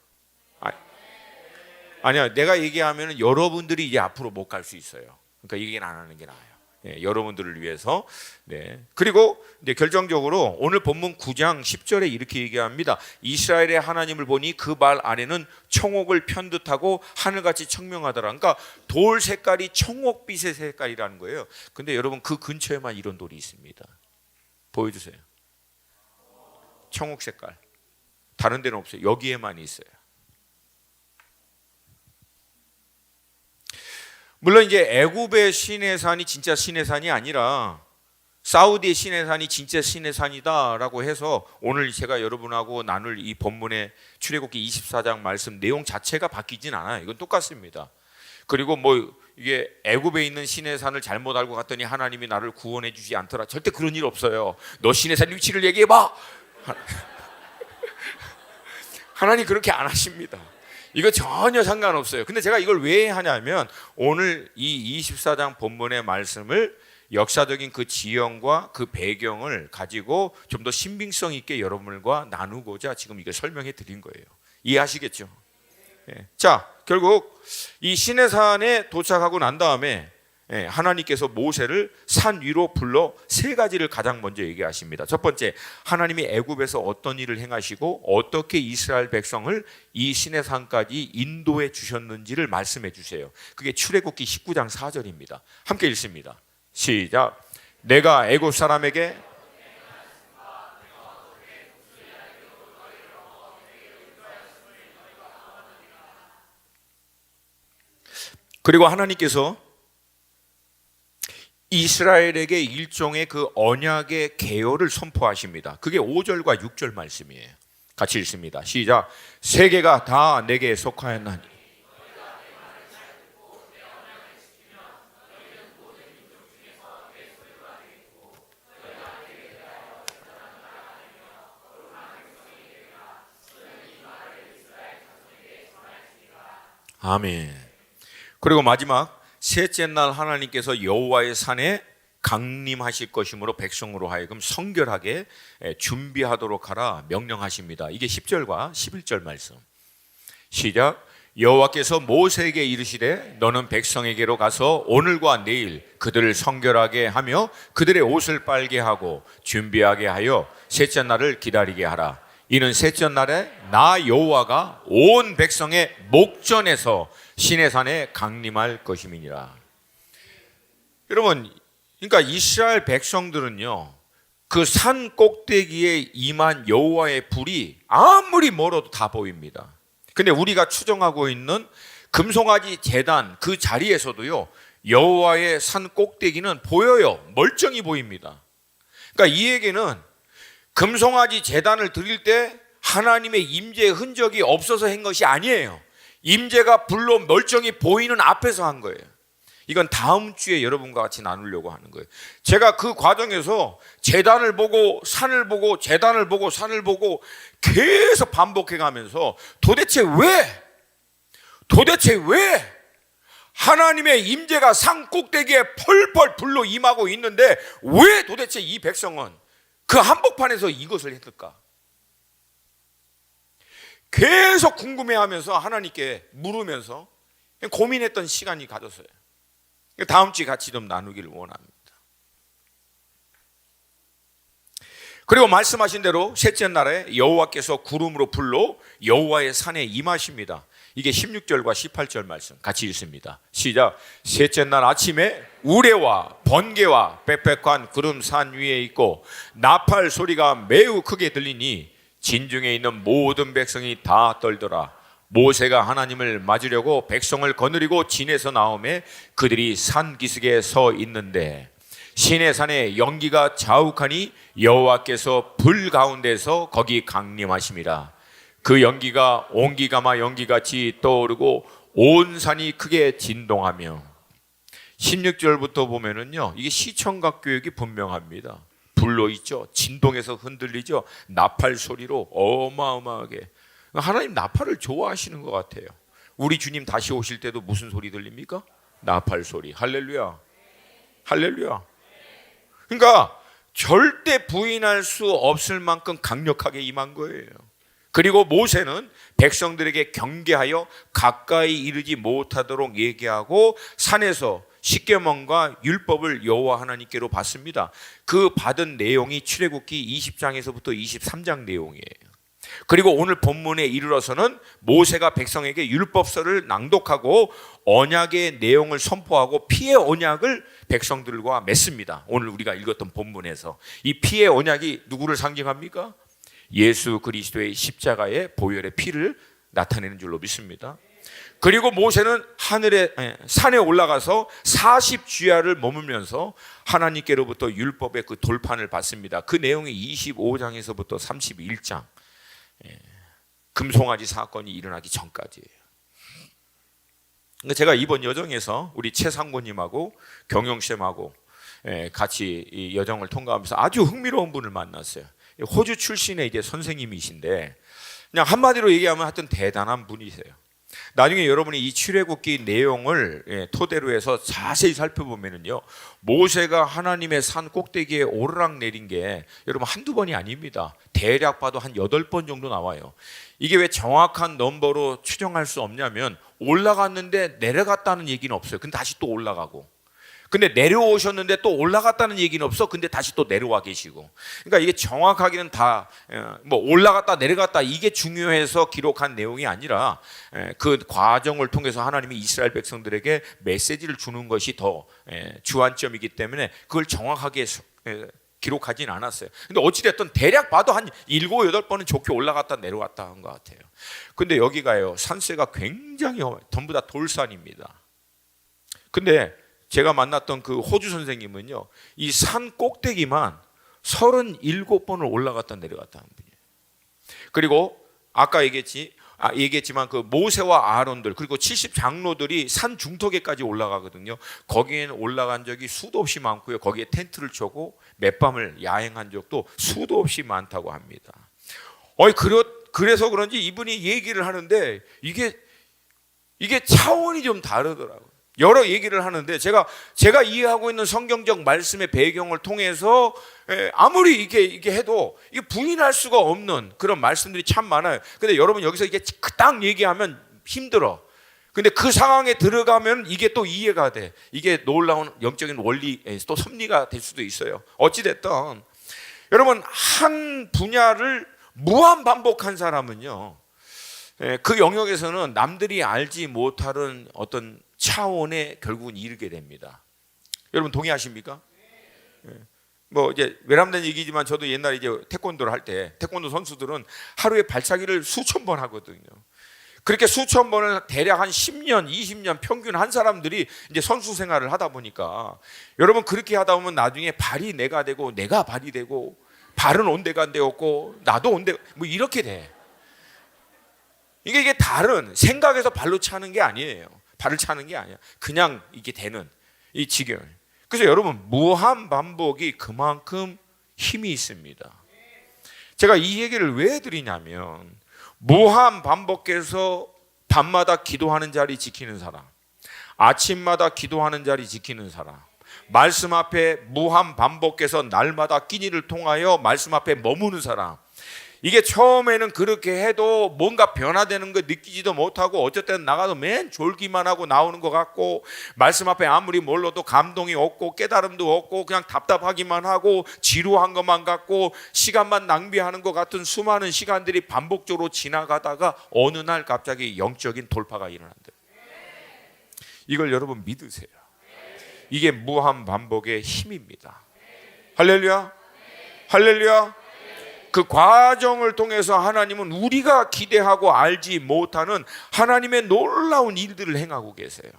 아니야. 내가 얘기하면 여러분들이 이제 앞으로 못 갈 수 있어요. 그러니까 얘기는 안 하는 게 나아요. 예, 여러분들을 위해서. 네. 그리고 이제 결정적으로 오늘 본문 9장 10절에 이렇게 얘기합니다. 이스라엘의 하나님을 보니 그 발 아래는 청옥을 편듯하고 하늘같이 청명하더라. 그러니까 돌 색깔이 청옥빛의 색깔이라는 거예요. 근데 여러분 그 근처에만 이런 돌이 있습니다. 보여주세요. 청옥 색깔. 다른 데는 없어요. 여기에만 있어요. 물론 이제 애굽의 시내산이 진짜 시내산이 아니라 사우디의 시내산이 진짜 시내산이다라고 해서 오늘 제가 여러분하고 나눌 이 본문의 출애굽기 24장 말씀 내용 자체가 바뀌진 않아요. 이건 똑같습니다. 그리고 뭐 이게 애굽에 있는 시내산을 잘못 알고 갔더니 하나님이 나를 구원해 주지 않더라. 절대 그런 일 없어요. 너 시내산 위치를 얘기해 봐. 하나님 그렇게 안 하십니다. 이거 전혀 상관없어요. 근데 제가 이걸 왜 하냐면 오늘 이 24장 본문의 말씀을 역사적인 그 지형과 그 배경을 가지고 좀 더 신빙성 있게 여러분들과 나누고자 지금 이걸 설명해 드린 거예요. 이해하시겠죠? 예. 자, 결국 이 시내산에 도착하고 난 다음에 하나님께서 모세를 산 위로 불러 세 가지를 가장 먼저 얘기하십니다. 첫 번째, 하나님이 애굽에서 어떤 일을 행하시고 어떻게 이스라엘 백성을 이 시내산까지 인도해 주셨는지를 말씀해 주세요. 그게 출애굽기 19장 4절입니다. 함께 읽습니다. 시작. 내가 애굽 사람에게 그리고 하나님께서 이스라엘에게 일종의 그 언약의 계율을 선포하십니다. 그게 5절과 6절 말씀이에요. 같이 읽습니다. 시작. 세계가 다 내게 속하였나니 아멘. 그리고 마지막 셋째 날 하나님께서 여호와의 산에 강림하실 것이므로 백성으로 하여금 성결하게 준비하도록 하라 명령하십니다. 이게 10절과 11절 말씀. 시작. 여호와께서 모세에게 이르시되 너는 백성에게로 가서 오늘과 내일 그들을 성결하게 하며 그들의 옷을 빨게 하고 준비하게 하여 셋째 날을 기다리게 하라. 이는 셋째 날에 나 여호와가 온 백성의 목전에서 시내산에 강림할 것임이니라. 여러분, 그러니까 이스라엘 백성들은요, 그 산 꼭대기에 임한 여호와의 불이 아무리 멀어도 다 보입니다. 근데 우리가 추정하고 있는 금송아지 제단 그 자리에서도요, 여호와의 산 꼭대기는 보여요. 멀쩡히 보입니다. 그러니까 이 얘기는 금송아지 제단을 드릴 때 하나님의 임재의 흔적이 없어서 한 것이 아니에요. 임재가 불로 멀쩡히 보이는 앞에서 한 거예요. 이건 다음 주에 여러분과 같이 나누려고 하는 거예요. 제가 그 과정에서 제단을 보고 산을 보고 제단을 보고 산을 보고 계속 반복해 가면서 도대체 왜 하나님의 임재가 산 꼭대기에 펄펄 불로 임하고 있는데 왜 도대체 이 백성은 그 한복판에서 이것을 했을까? 계속 궁금해하면서 하나님께 물으면서 고민했던 시간이 가졌어요. 다음 주에 같이 좀 나누기를 원합니다. 그리고 말씀하신 대로 셋째 날에 여호와께서 구름으로 불로 여호와의 산에 임하십니다. 이게 16절과 18절 말씀 같이 읽습니다. 시작. 셋째 날 아침에 우레와 번개와 빽빽한 구름 산 위에 있고 나팔 소리가 매우 크게 들리니 진중에 있는 모든 백성이 다 떨더라. 모세가 하나님을 맞으려고 백성을 거느리고 진에서 나오매 그들이 산 기슭에 서 있는데 시내산에 연기가 자욱하니 여호와께서 불 가운데서 거기 강림하심이라. 그 연기가 온기가마 연기같이 떠오르고 온 산이 크게 진동하며 16절부터 보면은요, 이게 시청각 교육이 분명합니다. 불로 있죠. 진동에서 흔들리죠. 나팔 소리로 어마어마하게. 하나님 나팔을 좋아하시는 것 같아요. 우리 주님 다시 오실 때도 무슨 소리 들립니까? 나팔 소리. 할렐루야. 할렐루야. 그러니까 절대 부인할 수 없을 만큼 강력하게 임한 거예요. 그리고 모세는 백성들에게 경계하여 가까이 이르지 못하도록 얘기하고 산에서 십계명과 율법을 여호와 하나님께로 받습니다. 그 받은 내용이 출애굽기 20장에서부터 23장 내용이에요. 그리고 오늘 본문에 이르러서는 모세가 백성에게 율법서를 낭독하고 언약의 내용을 선포하고 피의 언약을 백성들과 맺습니다. 오늘 우리가 읽었던 본문에서 이 피의 언약이 누구를 상징합니까? 예수 그리스도의 십자가의 보혈의 피를 나타내는 줄로 믿습니다. 그리고 모세는 산에 올라가서 40주야를 머물면서 하나님께로부터 율법의 그 돌판을 받습니다. 그 내용이 25장에서부터 31장, 금송아지 사건이 일어나기 전까지예요. 제가 이번 여정에서 우리 최상고님하고 경영쌤하고 같이 이 여정을 통과하면서 아주 흥미로운 분을 만났어요. 호주 출신의 이제 선생님이신데 그냥 한마디로 얘기하면 하여튼 대단한 분이세요. 나중에 여러분이 이 출애굽기 내용을 토대로 해서 자세히 살펴보면요, 모세가 하나님의 산 꼭대기에 오르락 내린 게 여러분 한두 번이 아닙니다. 대략 봐도 한 8번 정도 나와요. 이게 왜 정확한 넘버로 추정할 수 없냐면 올라갔는데 내려갔다는 얘기는 없어요. 근데 다시 또 올라가고, 근데 내려오셨는데 또 올라갔다는 얘기는 없어. 근데 다시 또 내려와 계시고. 그러니까 이게 정확하게는 다 뭐 올라갔다 내려갔다 이게 중요해서 기록한 내용이 아니라 그 과정을 통해서 하나님이 이스라엘 백성들에게 메시지를 주는 것이 더 주안점이기 때문에 그걸 정확하게 기록하진 않았어요. 근데 어찌됐든 대략 봐도 한 7, 8번은 좋게 올라갔다 내려왔다 한 것 같아요. 근데 여기가요, 산세가 굉장히 전부 다 돌산입니다. 근데 제가 만났던 그 호주 선생님은요, 이 산 꼭대기만 37번을 올라갔다 내려갔다 하는 분이에요. 그리고 아까 얘기했지만 그 모세와 아론들 그리고 70장로들이 산 중턱에까지 올라가거든요. 거기에는 올라간 적이 수도 없이 많고요. 거기에 텐트를 쳐고 몇 밤을 야행한 적도 수도 없이 많다고 합니다. 그래서 그런지 이분이 얘기를 하는데 이게 차원이 좀 다르더라고요. 여러 얘기를 하는데 제가 이해하고 있는 성경적 말씀의 배경을 통해서 아무리 이게 해도 이게 부인할 수가 없는 그런 말씀들이 참 많아요. 근데 여러분 여기서 이게 딱 얘기하면 힘들어. 근데 그 상황에 들어가면 이게 또 이해가 돼. 이게 놀라운 영적인 원리 또 섭리가 될 수도 있어요. 어찌됐든 여러분 한 분야를 무한 반복한 사람은요, 그 영역에서는 남들이 알지 못하는 어떤 차원에 결국은 이르게 됩니다. 여러분 동의하십니까? 뭐 이제 외람된 얘기지만 저도 옛날에 이제 태권도를 할 때 태권도 선수들은 하루에 발차기를 수천 번 하거든요. 그렇게 수천 번을 대략 한 10년, 20년 평균 한 사람들이 이제 선수 생활을 하다 보니까 여러분 그렇게 하다 보면 나중에 발이 내가 되고 내가 발이 되고 발은 온데간데 없고 나도 온데 뭐 이렇게 돼. 이게 다른 생각에서 발로 차는 게 아니에요. 발을 차는 게 아니야. 그냥 이게 되는 이 지경. 그래서 여러분 무한 반복이 그만큼 힘이 있습니다. 제가 이 얘기를 왜 드리냐면 무한 반복해서 밤마다 기도하는 자리 지키는 사람, 아침마다 기도하는 자리 지키는 사람, 말씀 앞에 무한 반복해서 날마다 끼니를 통하여 말씀 앞에 머무는 사람, 이게 처음에는 그렇게 해도 뭔가 변화되는 거 느끼지도 못하고 어쨌든 나가도 맨 졸기만 하고 나오는 것 같고 말씀 앞에 아무리 몰라도 감동이 없고 깨달음도 없고 그냥 답답하기만 하고 지루한 것만 같고 시간만 낭비하는 것 같은 수많은 시간들이 반복적으로 지나가다가 어느 날 갑자기 영적인 돌파가 일어난다. 이걸 여러분 믿으세요. 이게 무한 반복의 힘입니다. 할렐루야, 할렐루야. 그 과정을 통해서 하나님은 우리가 기대하고 알지 못하는 하나님의 놀라운 일들을 행하고 계세요.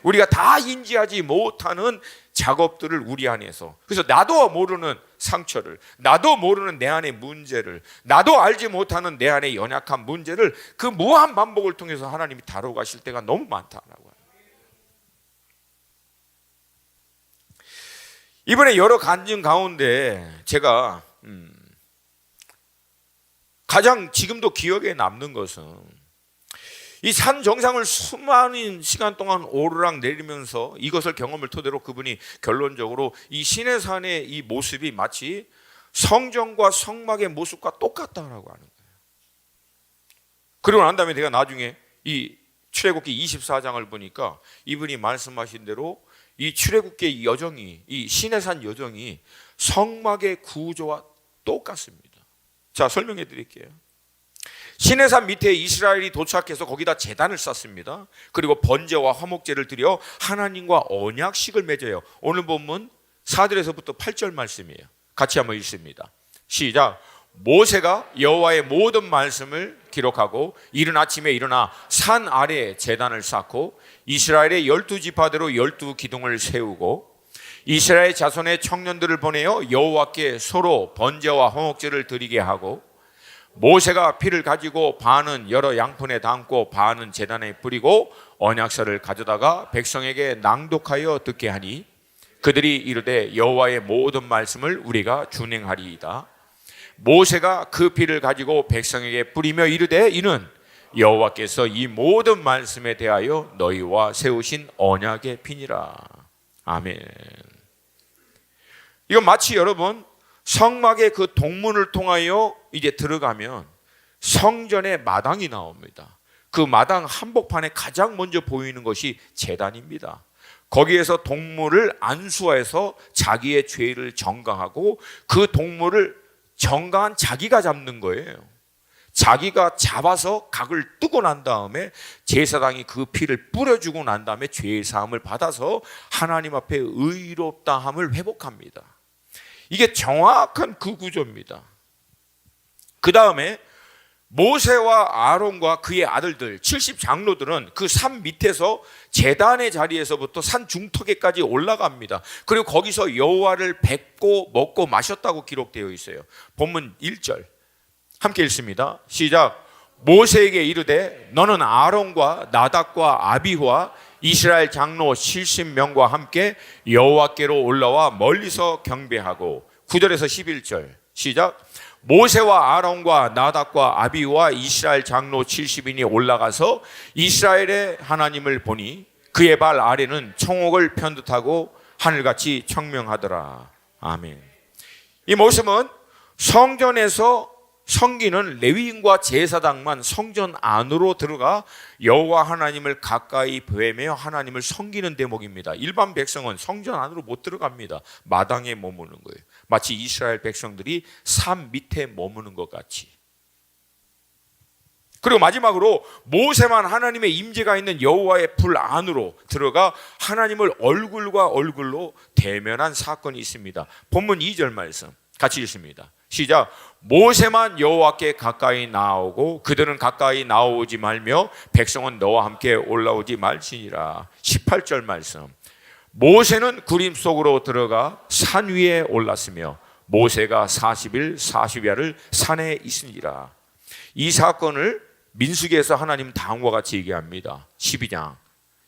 우리가 다 인지하지 못하는 작업들을 우리 안에서, 그래서 나도 모르는 상처를, 나도 모르는 내 안의 문제를, 나도 알지 못하는 내 안의 연약한 문제를 그 무한 반복을 통해서 하나님이 다루어 가실 때가 너무 많다라고. 이번에 여러 간증 가운데 제가 가장 지금도 기억에 남는 것은 이 산 정상을 수많은 시간 동안 오르락 내리면서 이것을 경험을 토대로 그분이 결론적으로 이 시내산의 이 모습이 마치 성전과 성막의 모습과 똑같다라고 하는 거예요. 그리고 난 다음에 내가 나중에 이 출애굽기 24장을 보니까 이분이 말씀하신 대로 이 출애굽기의 여정이, 이 시내산 여정이 성막의 구조와 똑같습니다. 자, 설명해 드릴게요. 시내산 밑에 이스라엘이 도착해서 거기다 제단을 쌓습니다. 그리고 번제와 화목제를 드려 하나님과 언약식을 맺어요. 오늘 본문 4절에서부터 8절 말씀이에요. 같이 한번 읽습니다. 시작. 모세가 여호와의 모든 말씀을 기록하고 이른 아침에 일어나 산 아래에 제단을 쌓고 이스라엘의 12지파대로 12기둥을 세우고 이스라엘 자손의 청년들을 보내어 여호와께 서로 번제와 화목제를 드리게 하고 모세가 피를 가지고 반은 여러 양푼에 담고 반은 제단에 뿌리고 언약서를 가져다가 백성에게 낭독하여 듣게 하니 그들이 이르되 여호와의 모든 말씀을 우리가 준행하리이다. 모세가 그 피를 가지고 백성에게 뿌리며 이르되 이는 여호와께서 이 모든 말씀에 대하여 너희와 세우신 언약의 피니라. 아멘. 이건 마치 여러분 성막의 그 동문을 통하여 이제 들어가면 성전의 마당이 나옵니다. 그 마당 한복판에 가장 먼저 보이는 것이 제단입니다. 거기에서 동물을 안수해서 자기의 죄를 정강하고 그 동물을 정강한 자기가 잡는 거예요. 자기가 잡아서 각을 뜨고 난 다음에 제사장이 그 피를 뿌려주고 난 다음에 죄의 사함을 받아서 하나님 앞에 의롭다함을 회복합니다. 이게 정확한 그 구조입니다. 그 다음에 모세와 아론과 그의 아들들 70장로들은 그 산 밑에서 제단의 자리에서부터 산 중턱에까지 올라갑니다. 그리고 거기서 여호와를 뵙고 먹고 마셨다고 기록되어 있어요. 본문 1절 함께 읽습니다. 시작. 모세에게 이르되 너는 아론과 나답과 아비후와 이스라엘 장로 70명과 함께 여호와께로 올라와 멀리서 경배하고 9절에서 11절 시작. 모세와 아론과 나답과 아비후와 이스라엘 장로 70인이 올라가서 이스라엘의 하나님을 보니 그의 발 아래는 청옥을 편듯하고 하늘같이 청명하더라. 아멘. 이 모습은 성전에서 성기는 레위인과 제사장만 성전 안으로 들어가 여호와 하나님을 가까이 뵈며 하나님을 섬기는 대목입니다. 일반 백성은 성전 안으로 못 들어갑니다. 마당에 머무는 거예요. 마치 이스라엘 백성들이 산 밑에 머무는 것 같이. 그리고 마지막으로 모세만 하나님의 임재가 있는 여호와의 불 안으로 들어가 하나님을 얼굴과 얼굴로 대면한 사건이 있습니다. 본문 2절 말씀 같이 읽습니다. 시작. 모세만 여호와께 가까이 나오고 그들은 가까이 나오지 말며 백성은 너와 함께 올라오지 말지니라. 18절 말씀. 모세는 구림 속으로 들어가 산 위에 올랐으며 모세가 40일 40야를 산에 있으니라. 이 사건을 민수기에서 하나님 다음과 같이 얘기합니다. 12장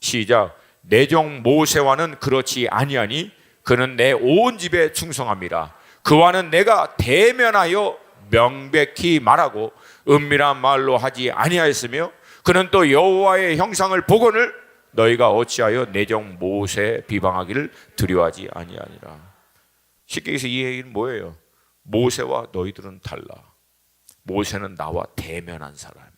시작. 내 종 모세와는 그렇지 아니하니 그는 내 온 집에 충성함이라. 그와는 내가 대면하여 명백히 말하고 은밀한 말로 하지 아니하였으며 그는 또 여호와의 형상을 보거늘 너희가 어찌하여 내 종 모세 비방하기를 두려워하지 아니하니라. 쉽게 얘기해서 이 얘기는 뭐예요? 모세와 너희들은 달라. 모세는 나와 대면한 사람이야.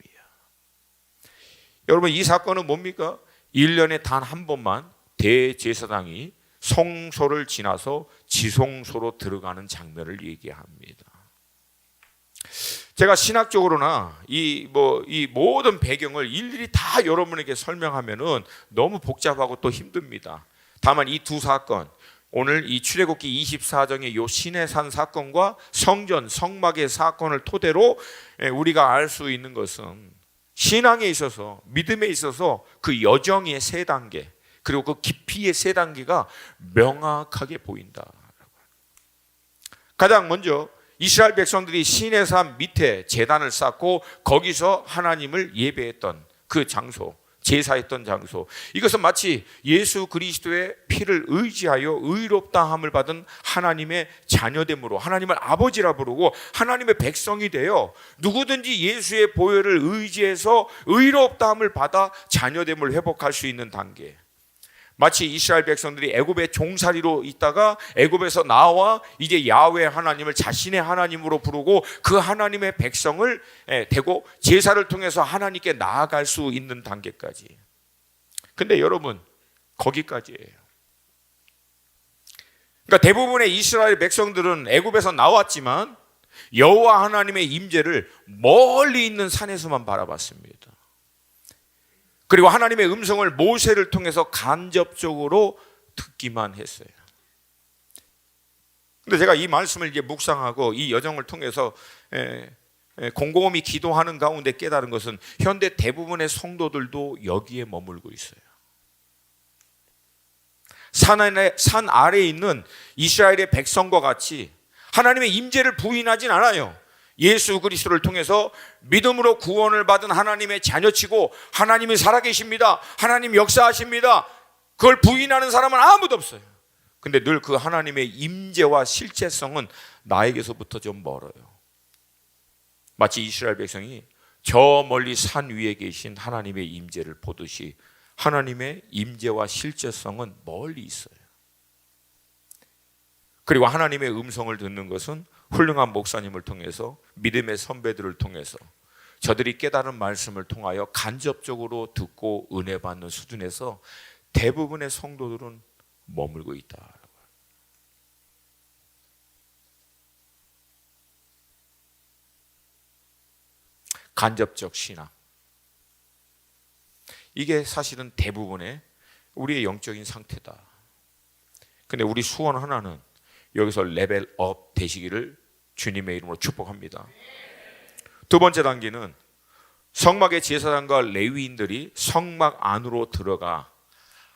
여러분 이 사건은 뭡니까? 1년에 단 한 번만 대제사장이 성소를 지나서 지성소로 들어가는 장면을 얘기합니다. 제가 신학적으로나 이 모든 배경을 일일이 다 여러분에게 설명하면은 너무 복잡하고 또 힘듭니다. 다만 이 두 사건, 오늘 이 출애굽기 24장의 요 시내산 사건과 성전 성막의 사건을 토대로 우리가 알 수 있는 것은 신앙에 있어서 믿음에 있어서 그 여정의 세 단계 그리고 그 깊이의 세 단계가 명확하게 보인다. 가장 먼저 이스라엘 백성들이 시내산 밑에 제단을 쌓고 거기서 하나님을 예배했던 그 장소, 제사했던 장소, 이것은 마치 예수 그리스도의 피를 의지하여 의롭다함을 받은 하나님의 자녀됨으로 하나님을 아버지라 부르고 하나님의 백성이 되어 누구든지 예수의 보혈을 의지해서 의롭다함을 받아 자녀됨을 회복할 수 있는 단계. 마치 이스라엘 백성들이 애굽의 종살이로 있다가 애굽에서 나와 이제 야훼 하나님을 자신의 하나님으로 부르고 그 하나님의 백성을 되고 제사를 통해서 하나님께 나아갈 수 있는 단계까지. 근데 여러분, 거기까지예요. 그러니까 대부분의 이스라엘 백성들은 애굽에서 나왔지만 여호와 하나님의 임재를 멀리 있는 산에서만 바라봤습니다. 그리고 하나님의 음성을 모세를 통해서 간접적으로 듣기만 했어요. 근데 제가 이 말씀을 이제 묵상하고 이 여정을 통해서 곰곰이 기도하는 가운데 깨달은 것은 현대 대부분의 성도들도 여기에 머물고 있어요. 산 아래에 있는 이스라엘의 백성과 같이 하나님의 임재를 부인하진 않아요. 예수 그리스도를 통해서 믿음으로 구원을 받은 하나님의 자녀치고 하나님이 살아계십니다, 하나님 역사하십니다, 그걸 부인하는 사람은 아무도 없어요. 근데 늘 그 하나님의 임재와 실제성은 나에게서부터 좀 멀어요. 마치 이스라엘 백성이 저 멀리 산 위에 계신 하나님의 임재를 보듯이 하나님의 임재와 실제성은 멀리 있어요. 그리고 하나님의 음성을 듣는 것은 훌륭한 목사님을 통해서, 믿음의 선배들을 통해서, 저들이 깨달은 말씀을 통하여 간접적으로 듣고 은혜 받는 수준에서 대부분의 성도들은 머물고 있다. 간접적 신앙, 이게 사실은 대부분의 우리의 영적인 상태다. 근데 우리 수원 하나는 여기서 레벨업 되시기를 주님의 이름으로 축복합니다. 두 번째 단계는 성막의 제사장과 레위인들이 성막 안으로 들어가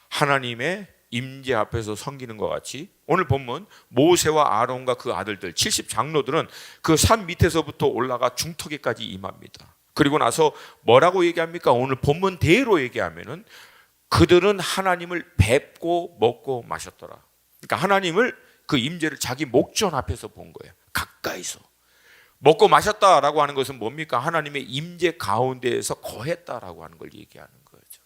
하나님의 임재 앞에서 섬기는 것 같이 오늘 본문 모세와 아론과 그 아들들 70장로들은 그 산 밑에서부터 올라가 중턱에까지 임합니다. 그리고 나서 뭐라고 얘기합니까? 오늘 본문 대로 얘기하면은 그들은 하나님을 뵙고 먹고 마셨더라. 그러니까 하나님을, 그 임재를 자기 목전 앞에서 본 거예요. 가까이서. 먹고 마셨다라고 하는 것은 뭡니까? 하나님의 임재 가운데에서 거했다라고 하는 걸 얘기하는 거죠.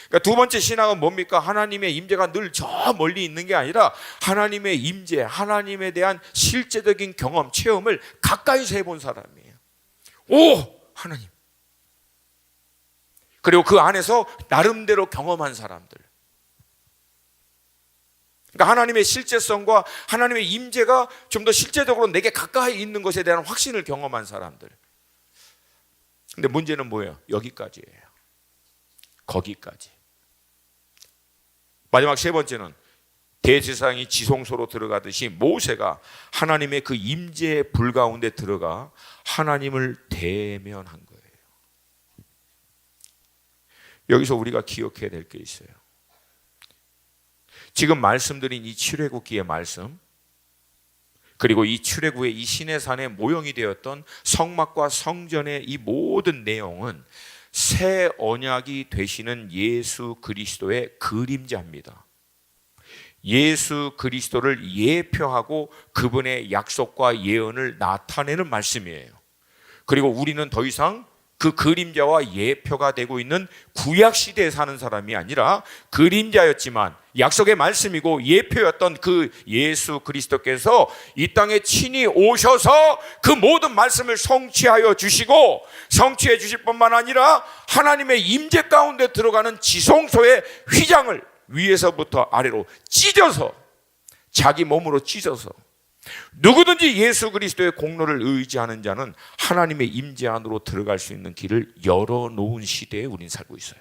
그러니까 두 번째 신앙은 뭡니까? 하나님의 임재가 늘 저 멀리 있는 게 아니라 하나님의 임재, 하나님에 대한 실제적인 경험, 체험을 가까이서 해본 사람이에요. 오! 하나님. 그리고 그 안에서 나름대로 경험한 사람들. 그러니까 하나님의 실제성과 하나님의 임재가 좀 더 실제적으로 내게 가까이 있는 것에 대한 확신을 경험한 사람들. 근데 문제는 뭐예요? 여기까지예요. 거기까지. 마지막 세 번째는 대제사장이 지성소로 들어가듯이 모세가 하나님의 그 임재의 불 가운데 들어가 하나님을 대면한 거예요. 여기서 우리가 기억해야 될 게 있어요. 지금 말씀드린 이 출애굽기의 말씀, 그리고 이 출애굽의 이 시내산에 모형이 되었던 성막과 성전의 이 모든 내용은 새 언약이 되시는 예수 그리스도의 그림자입니다. 예수 그리스도를 예표하고 그분의 약속과 예언을 나타내는 말씀이에요. 그리고 우리는 더 이상 그 그림자와 예표가 되고 있는 구약 시대에 사는 사람이 아니라 그림자였지만 약속의 말씀이고 예표였던 그 예수 그리스도께서 이 땅에 친히 오셔서 그 모든 말씀을 성취하여 주시고, 성취해 주실 뿐만 아니라 하나님의 임재 가운데 들어가는 지성소의 휘장을 위에서부터 아래로 찢어서, 자기 몸으로 찢어서, 누구든지 예수 그리스도의 공로를 의지하는 자는 하나님의 임재 안으로 들어갈 수 있는 길을 열어놓은 시대에 우린 살고 있어요.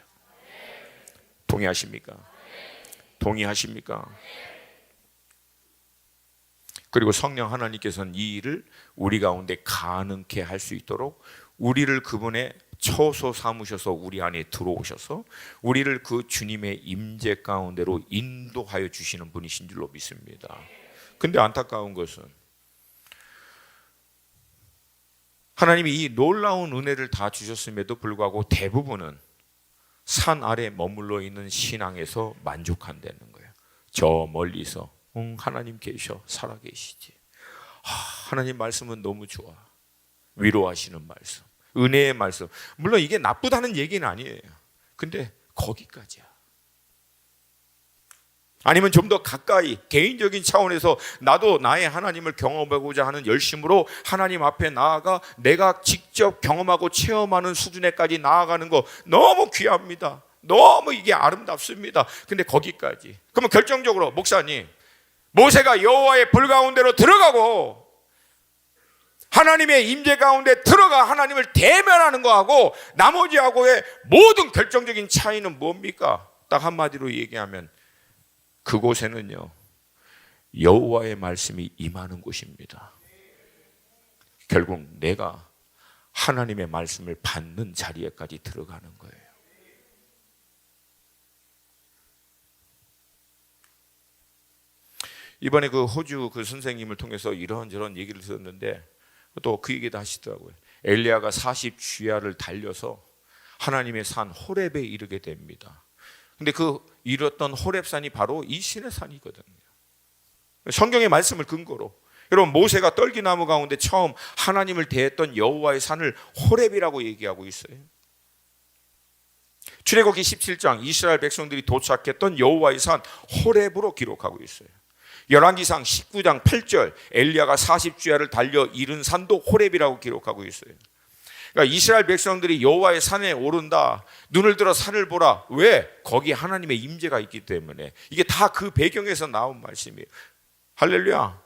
동의하십니까? 동의하십니까? 그리고 성령 하나님께서는 이 일을 우리 가운데 가능케 할 수 있도록 우리를 그분의 처소 삼으셔서 우리 안에 들어오셔서 우리를 그 주님의 임재 가운데로 인도하여 주시는 분이신 줄로 믿습니다. 근데 안타까운 것은 하나님이 이 놀라운 은혜를 다 주셨음에도 불구하고 대부분은 산 아래 머물러 있는 신앙에서 만족한다는 거예요. 저 멀리서 하나님 계셔, 살아계시지. 하나님 말씀은 너무 좋아. 위로하시는 말씀, 은혜의 말씀. 물론 이게 나쁘다는 얘기는 아니에요. 근데 거기까지야. 아니면 좀 더 가까이 개인적인 차원에서 나도 나의 하나님을 경험하고자 하는 열심으로 하나님 앞에 나아가 내가 직접 경험하고 체험하는 수준에까지 나아가는 거 너무 귀합니다. 너무 이게 아름답습니다. 근데 거기까지. 그러면 결정적으로 목사님, 모세가 여호와의 불 가운데로 들어가고 하나님의 임재 가운데 들어가 하나님을 대면하는 거하고 나머지하고의 모든 결정적인 차이는 뭡니까? 딱 한마디로 얘기하면 그곳에는요, 여호와의 말씀이 임하는 곳입니다. 결국 내가 하나님의 말씀을 받는 자리에까지 들어가는 거예요. 이번에 그 호주 그 선생님을 통해서 이런저런 얘기를 들었는데 또 그 얘기도 하시더라고요. 엘리야가 40주야를 달려서 하나님의 산 호렙에 이르게 됩니다. 근데 그 이뤘던 호렙산이 바로 이 신의 산이거든요. 성경의 말씀을 근거로 여러분, 모세가 떨기나무 가운데 처음 하나님을 대했던 여호와의 산을 호렙이라고 얘기하고 있어요. 출애굽기 17장 이스라엘 백성들이 도착했던 여호와의 산 호렙으로 기록하고 있어요. 열왕기상 19장 8절 엘리야가 40주야를 달려 이른 산도 호렙이라고 기록하고 있어요. 그러니까 이스라엘 백성들이 여호와의 산에 오른다, 눈을 들어 산을 보라. 왜? 거기 하나님의 임재가 있기 때문에. 이게 다 그 배경에서 나온 말씀이에요. 할렐루야.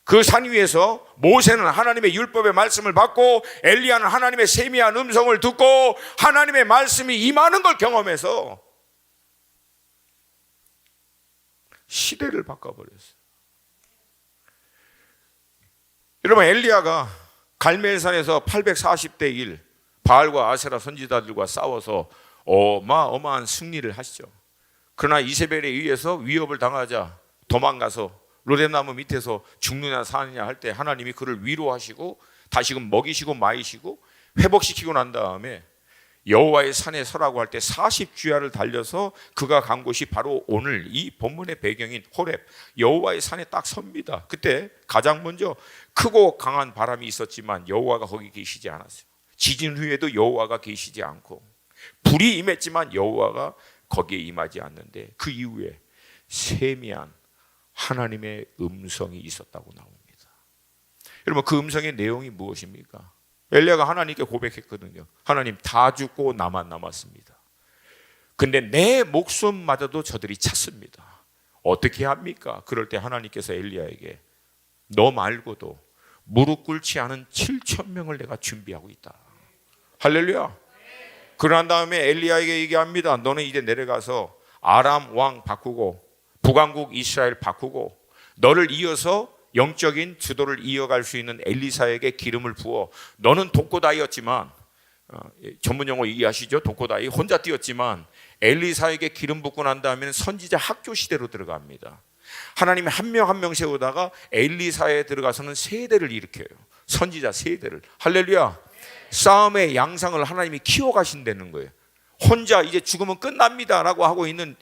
그 산 위에서 모세는 하나님의 율법의 말씀을 받고 엘리야는 하나님의 세미한 음성을 듣고 하나님의 말씀이 임하는 걸 경험해서 시대를 바꿔버렸어요. 여러분, 엘리야가 갈멜산에서 840대 1 바알과 아세라 선지자들과 싸워서 어마어마한 승리를 하시죠. 그러나 이세벨에 의해서 위협을 당하자 도망가서 로뎀나무 밑에서 죽느냐 사느냐 할 때 하나님이 그를 위로하시고 다시금 먹이시고 마이시고 회복시키고 난 다음에 여호와의 산에 서라고 할 때 40주야를 달려서 그가 간 곳이 바로 오늘 이 본문의 배경인 호렙 여호와의 산에 딱 섭니다. 그때 가장 먼저 크고 강한 바람이 있었지만 여호와가 거기 계시지 않았어요. 지진 후에도 여호와가 계시지 않고 불이 임했지만 여호와가 거기에 임하지 않는데 그 이후에 세미한 하나님의 음성이 있었다고 나옵니다. 여러분, 그 음성의 내용이 무엇입니까? 엘리야가 하나님께 고백했거든요. 하나님, 다 죽고 나만 남았습니다. 근데 내 목숨마저도 저들이 찼습니다. 어떻게 합니까? 그럴 때 하나님께서 엘리야에게 너 말고도 무릎 꿇지 않은 7,000명을 내가 준비하고 있다. 할렐루야. 그러한 다음에 엘리야에게 얘기합니다. 너는 이제 내려가서 아람 왕 바꾸고 북왕국 이스라엘 바꾸고 너를 이어서 영적인 주도를 이어갈 수 있는 엘리사에게 기름을 부어 너는 독고다이였지만 전문용어 이해하시죠? 독고다이 혼자 뛰었지만 엘리사에게 기름 붓고 난 다음에는 선지자 학교 시대로 들어갑니다. 하나님이 한 명 한 명 세우다가 엘리사에 들어가서는 세대를 일으켜요. 선지자 세대를. 할렐루야. 싸움의 양상을 하나님이 키워가신다는 거예요. 혼자 이제 죽으면 끝납니다 라고 하고 있는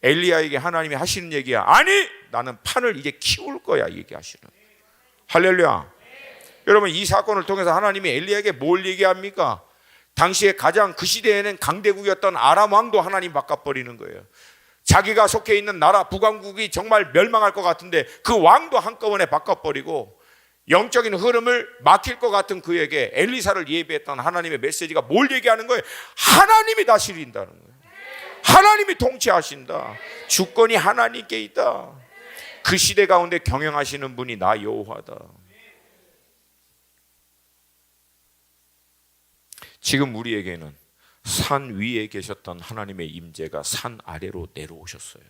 엘리야에게 하나님이 하시는 얘기야. 아니, 나는 판을 이제 키울 거야 얘기하시는. 할렐루야. 여러분, 이 사건을 통해서 하나님이 엘리야에게 뭘 얘기합니까? 당시에 가장 그 시대에는 강대국이었던 아람 왕도 하나님 바꿔버리는 거예요. 자기가 속해 있는 나라 북왕국이 정말 멸망할 것 같은데 그 왕도 한꺼번에 바꿔버리고 영적인 흐름을 막힐 것 같은 그에게 엘리사를 예비했던 하나님의 메시지가 뭘 얘기하는 거예요? 하나님이 다스린다는 거예요. 하나님이 통치하신다. 주권이 하나님께 있다. 그 시대 가운데 경영하시는 분이 나 여호와다. 지금 우리에게는 산 위에 계셨던 하나님의 임재가 산 아래로 내려오셨어요.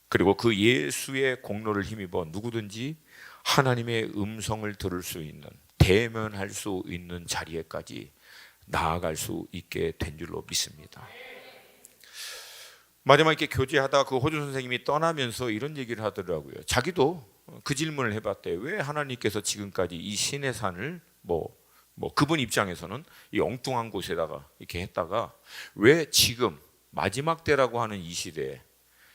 그리고 그 예수의 공로를 힘입어 누구든지 하나님의 음성을 들을 수 있는, 대면할 수 있는 자리에까지 나아갈 수 있게 된 줄로 믿습니다. 마지막에 이렇게 교제하다 그 호주 선생님이 떠나면서 이런 얘기를 하더라고요. 자기도 그 질문을 해봤대요. 왜 하나님께서 지금까지 이 신의 산을 뭐 그분 입장에서는 이 엉뚱한 곳에다가 이렇게 했다가 왜 지금 마지막 때라고 하는 이 시대에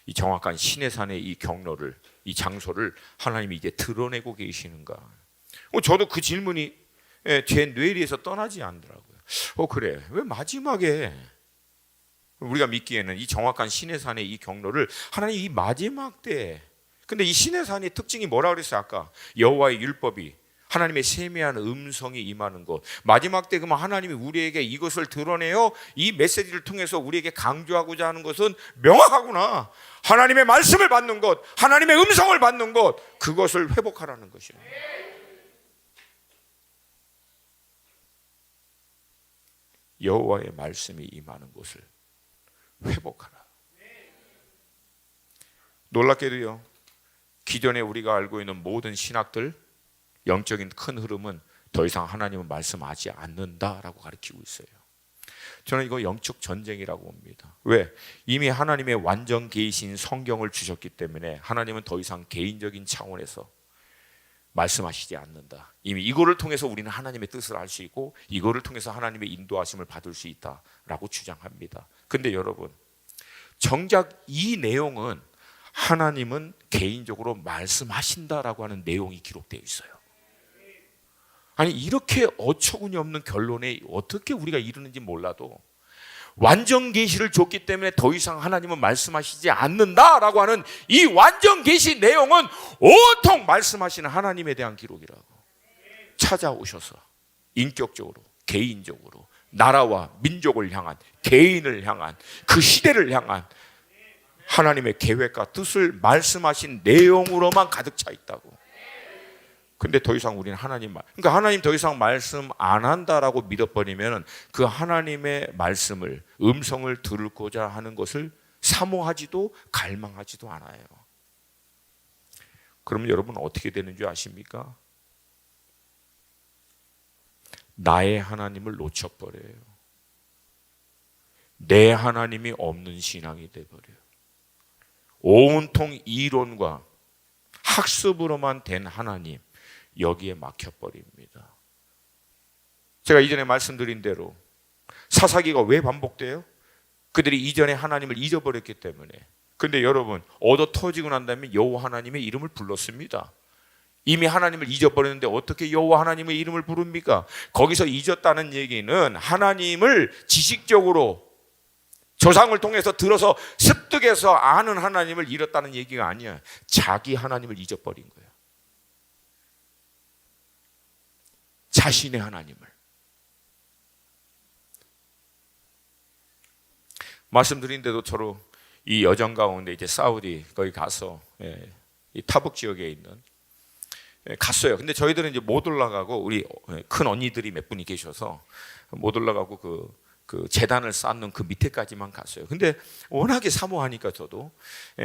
이 정확한 시내산의 이 경로를, 이 장소를 하나님이 이제 드러내고 계시는가? 저도 그 질문이 제 뇌리에서 떠나지 않더라고요. 그래, 왜 마지막에 우리가 믿기에는 이 정확한 시내산의 이 경로를 하나님 이 마지막 때에, 근데 이 시내산의 특징이 뭐라 그랬어요? 아까 여호와의 율법이, 하나님의 세미한 음성이 임하는 것. 마지막 때 그러면 하나님이 우리에게 이것을 드러내어 이 메시지를 통해서 우리에게 강조하고자 하는 것은 명확하구나. 하나님의 말씀을 받는 것, 하나님의 음성을 받는 것, 그것을 회복하라는 것이에요. 여호와의 말씀이 임하는 곳을 회복하라. 놀랍게도요, 기존에 우리가 알고 있는 모든 신학들, 영적인 큰 흐름은 더 이상 하나님은 말씀하지 않는다라고 가르치고 있어요. 저는 이거 영적 전쟁이라고 봅니다. 왜? 이미 하나님의 완전 계신 성경을 주셨기 때문에 하나님은 더 이상 개인적인 차원에서 말씀하시지 않는다. 이미 이거를 통해서 우리는 하나님의 뜻을 알 수 있고 이거를 통해서 하나님의 인도하심을 받을 수 있다라고 주장합니다. 근데 여러분, 정작 이 내용은 하나님은 개인적으로 말씀하신다라고 하는 내용이 기록되어 있어요. 아니, 이렇게 어처구니 없는 결론에 어떻게 우리가 이르는지 몰라도 완전 계시를 줬기 때문에 더 이상 하나님은 말씀하시지 않는다라고 하는 이 완전 계시 내용은 온통 말씀하시는 하나님에 대한 기록이라고. 찾아오셔서 인격적으로, 개인적으로 나라와 민족을 향한, 개인을 향한, 그 시대를 향한 하나님의 계획과 뜻을 말씀하신 내용으로만 가득 차 있다고. 근데 더 이상 우리는 그러니까 하나님 더 이상 말씀 안 한다라고 믿어버리면 그 하나님의 말씀을, 음성을 들고자 하는 것을 사모하지도 갈망하지도 않아요. 그럼 여러분 어떻게 되는 줄 아십니까? 나의 하나님을 놓쳐버려요. 내 하나님이 없는 신앙이 돼버려요. 온통 이론과 학습으로만 된 하나님, 여기에 막혀버립니다. 제가 이전에 말씀드린 대로 사사기가 왜 반복돼요? 그들이 이전에 하나님을 잊어버렸기 때문에. 근데 여러분, 얻어 터지고 난 다음에 여호와 하나님의 이름을 불렀습니다. 이미 하나님을 잊어버렸는데 어떻게 여호와 하나님의 이름을 부릅니까? 거기서 잊었다는 얘기는 하나님을 지식적으로 조상을 통해서 들어서 습득해서 아는 하나님을 잃었다는 얘기가 아니야. 자기 하나님을 잊어버린 거예요. 자신의 하나님을. 말씀드린 대로 저로 이 여정 가운데 이제 사우디 거기 가서 이 타북 지역에 있는 갔어요. 근데 저희들은 이제 못 올라가고 우리 큰 언니들이 몇 분이 계셔서 못 올라가고 그 재단을 쌓는 그 밑에까지만 갔어요. 근데 워낙에 사모하니까 저도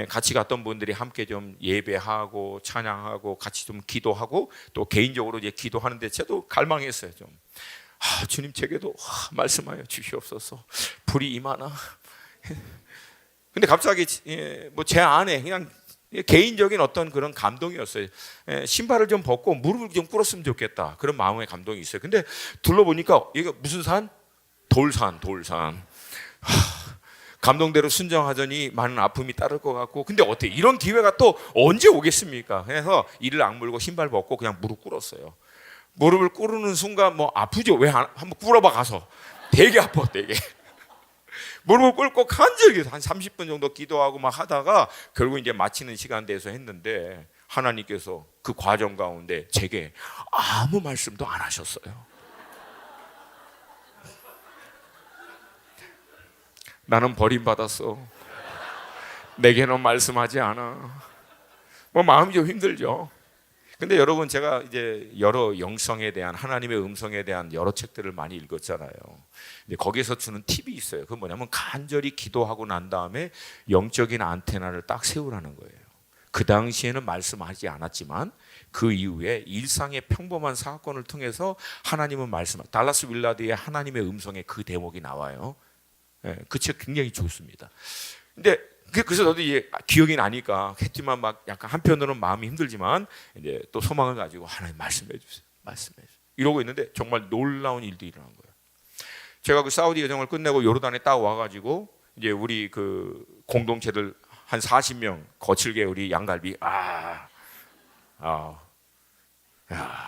같이 갔던 분들이 함께 좀 예배하고 찬양하고 같이 좀 기도하고 또 개인적으로 이제 기도하는데 저도 갈망했어요. 좀 주님, 제게도 말씀하여 주시옵소서. 불이 임하나. 근데 갑자기 뭐 제 안에 그냥 개인적인 어떤 그런 감동이었어요. 신발을 좀 벗고 무릎을 좀 꿇었으면 좋겠다, 그런 마음의 감동이 있어요. 근데 둘러보니까 이게 무슨 산? 돌산. 감동대로 순정하더니 많은 아픔이 따를 것 같고, 근데 어떻게 이런 기회가 또 언제 오겠습니까? 그래서 이를 악물고 신발 벗고 그냥 무릎 꿇었어요. 무릎을 꿇는 순간 뭐 아프죠? 왜 한번 꿇어봐 가서. 되게 아파, 되게. 무릎을 꿇고 간절히 한 30분 정도 기도하고 막 하다가 결국 이제 마치는 시간 돼서 했는데 하나님께서 그 과정 가운데 제게 아무 말씀도 안 하셨어요. 나는 버림받았어. 내게는 말씀하지 않아. 뭐 마음이 좀 힘들죠. 근데 여러분, 제가 이제 여러 영성에 대한, 하나님의 음성에 대한 여러 책들을 많이 읽었잖아요. 근데 거기에서 주는 팁이 있어요. 그건 뭐냐면 간절히 기도하고 난 다음에 영적인 안테나를 딱 세우라는 거예요. 그 당시에는 말씀하지 않았지만 그 이후에 일상의 평범한 사건을 통해서 하나님은 달라스 윌라드의 하나님의 음성에 그 대목이 나와요. 그 책 굉장히 좋습니다. 근데 그래서 저도 이제 기억이 나니까 했지만 막 약간 한편으로는 마음이 힘들지만 이제 또 소망을 가지고 하나님 말씀해 주세요. 말씀해 주세요. 이러고 있는데 정말 놀라운 일들이 일어난 거예요. 제가 그 사우디 여정을 끝내고 요르단에 딱 와가지고 이제 우리 그 공동체들 한 40명 거칠게 우리 양갈비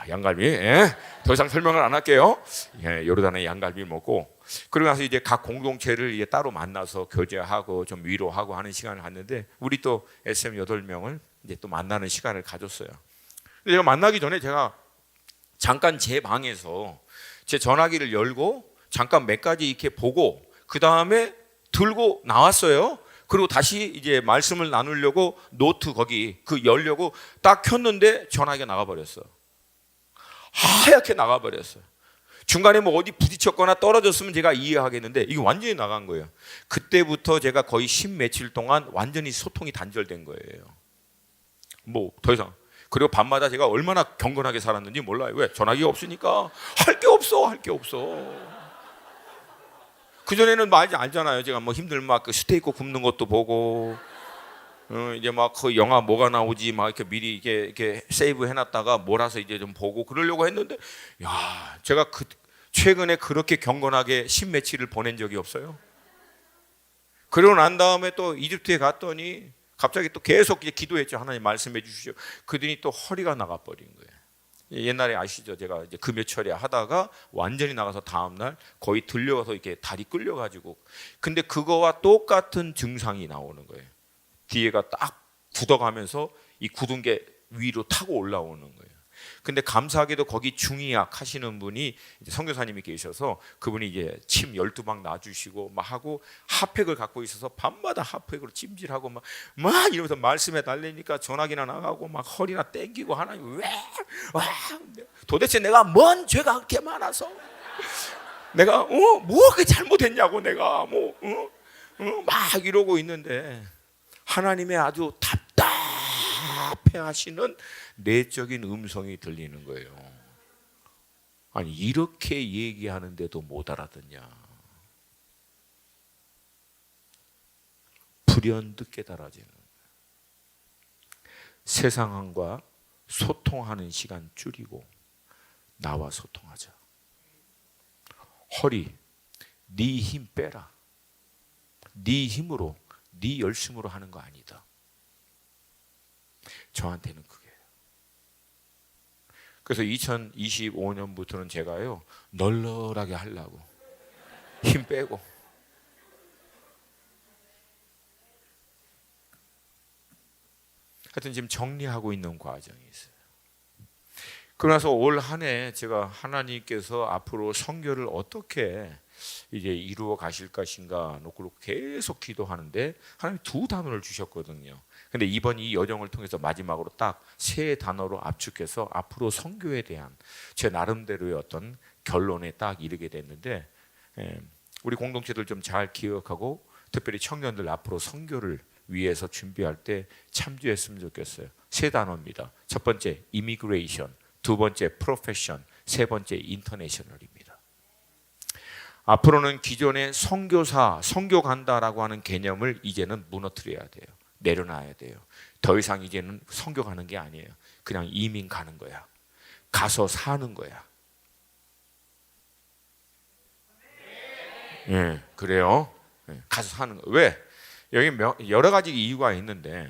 양갈비 더 이상 설명을 안 할게요. 요르단의 양갈비 먹고 그러고 나서 이제 각 공동체를 이제 따로 만나서 교제하고 좀 위로하고 하는 시간을 갖는데 우리 또 SM 8명을 이제 또 만나는 시간을 가졌어요. 근데 제가 만나기 전에 제가 잠깐 제 방에서 제 전화기를 열고 잠깐 몇 가지 이렇게 보고 그 다음에 들고 나왔어요. 그리고 다시 이제 말씀을 나누려고 노트 거기 그 열려고 딱 켰는데 전화기가 나가버렸어. 하얗게 나가버렸어요. 중간에 뭐 어디 부딪혔거나 떨어졌으면 제가 이해하겠는데 이게 완전히 나간 거예요. 그때부터 제가 거의 10 며칠 동안 완전히 소통이 단절된 거예요. 뭐 더 이상. 그리고 밤마다 제가 얼마나 경건하게 살았는지 몰라요. 왜? 전화기가 없으니까 할 게 없어. 그전에는 많이 알잖아요. 제가 뭐 힘들면 막 그 스테이크 굽는 것도 보고 이제 막 그 영화 뭐가 나오지 막 이렇게 미리 이렇게 세이브 해놨다가 몰아서 이제 좀 보고 그러려고 했는데 야 제가 최근에 그렇게 경건하게 10 며칠을 보낸 적이 없어요. 그러고 난 다음에 또 이집트에 갔더니 갑자기 또 계속 이제 기도했죠. 하나님 말씀해 주시죠. 그러더니 또 허리가 나가버린 거예요. 옛날에 아시죠? 제가 이제 금요철에 하다가 완전히 나가서 다음날 거의 들려가서 이렇게 다리 끌려가지고 근데 그거와 똑같은 증상이 나오는 거예요. 뒤에가 딱 굳어가면서 이 굳은 게 위로 타고 올라오는 거예요. 근데 감사하게도 거기 중의학 하시는 분이 이제 선교사님이 계셔서 그분이 이제 침 12방 놔주시고 막 하고 핫팩을 갖고 있어서 밤마다 핫팩으로 찜질하고 막 이러면서 말씀에 달래니까 전화기나 나가고 막 허리나 땡기고 하나님 도대체 내가 뭔 죄가 그렇게 많아서 내가 뭐 그렇게 잘못했냐고 내가 막 이러고 있는데 하나님의 아주 답답해하시는 내적인 음성이 들리는 거예요. 아니 이렇게 얘기하는데도 못 알아듣냐. 불현듯 깨달아지는 거예요. 세상과 소통하는 시간 줄이고 나와 소통하자. 허리 네 힘 빼라. 네 힘으로 네 열심으로 하는 거 아니다. 저한테는 그게. 그래서 2025년부터는 제가요 널널하게 하려고 힘 빼고 하여튼 지금 정리하고 있는 과정이 있어요. 그러나서 올 한 해 제가 하나님께서 앞으로 선교를 어떻게 이제 이루어 가실 것인가 놓고 계속 기도하는데 하나님이 2단어를 주셨거든요. 근데 이번 이 여정을 통해서 마지막으로 딱 3단어로 압축해서 앞으로 선교에 대한 제 나름대로의 어떤 결론에 딱 이르게 됐는데 우리 공동체들 좀 잘 기억하고 특별히 청년들 앞으로 선교를 위해서 준비할 때 참조했으면 좋겠어요. 3단어입니다. 첫 번째 immigration, 두 번째 profession, 세 번째 international입니다. 앞으로는 기존의 선교사, 선교 간다라고 하는 개념을 이제는 무너뜨려야 돼요. 내려놔야 돼요. 더 이상 이제는 선교 가는 게 아니에요. 그냥 이민 가는 거야. 가서 사는 거야. 그래요. 가서 사는 거. 왜? 여기 여러 가지 이유가 있는데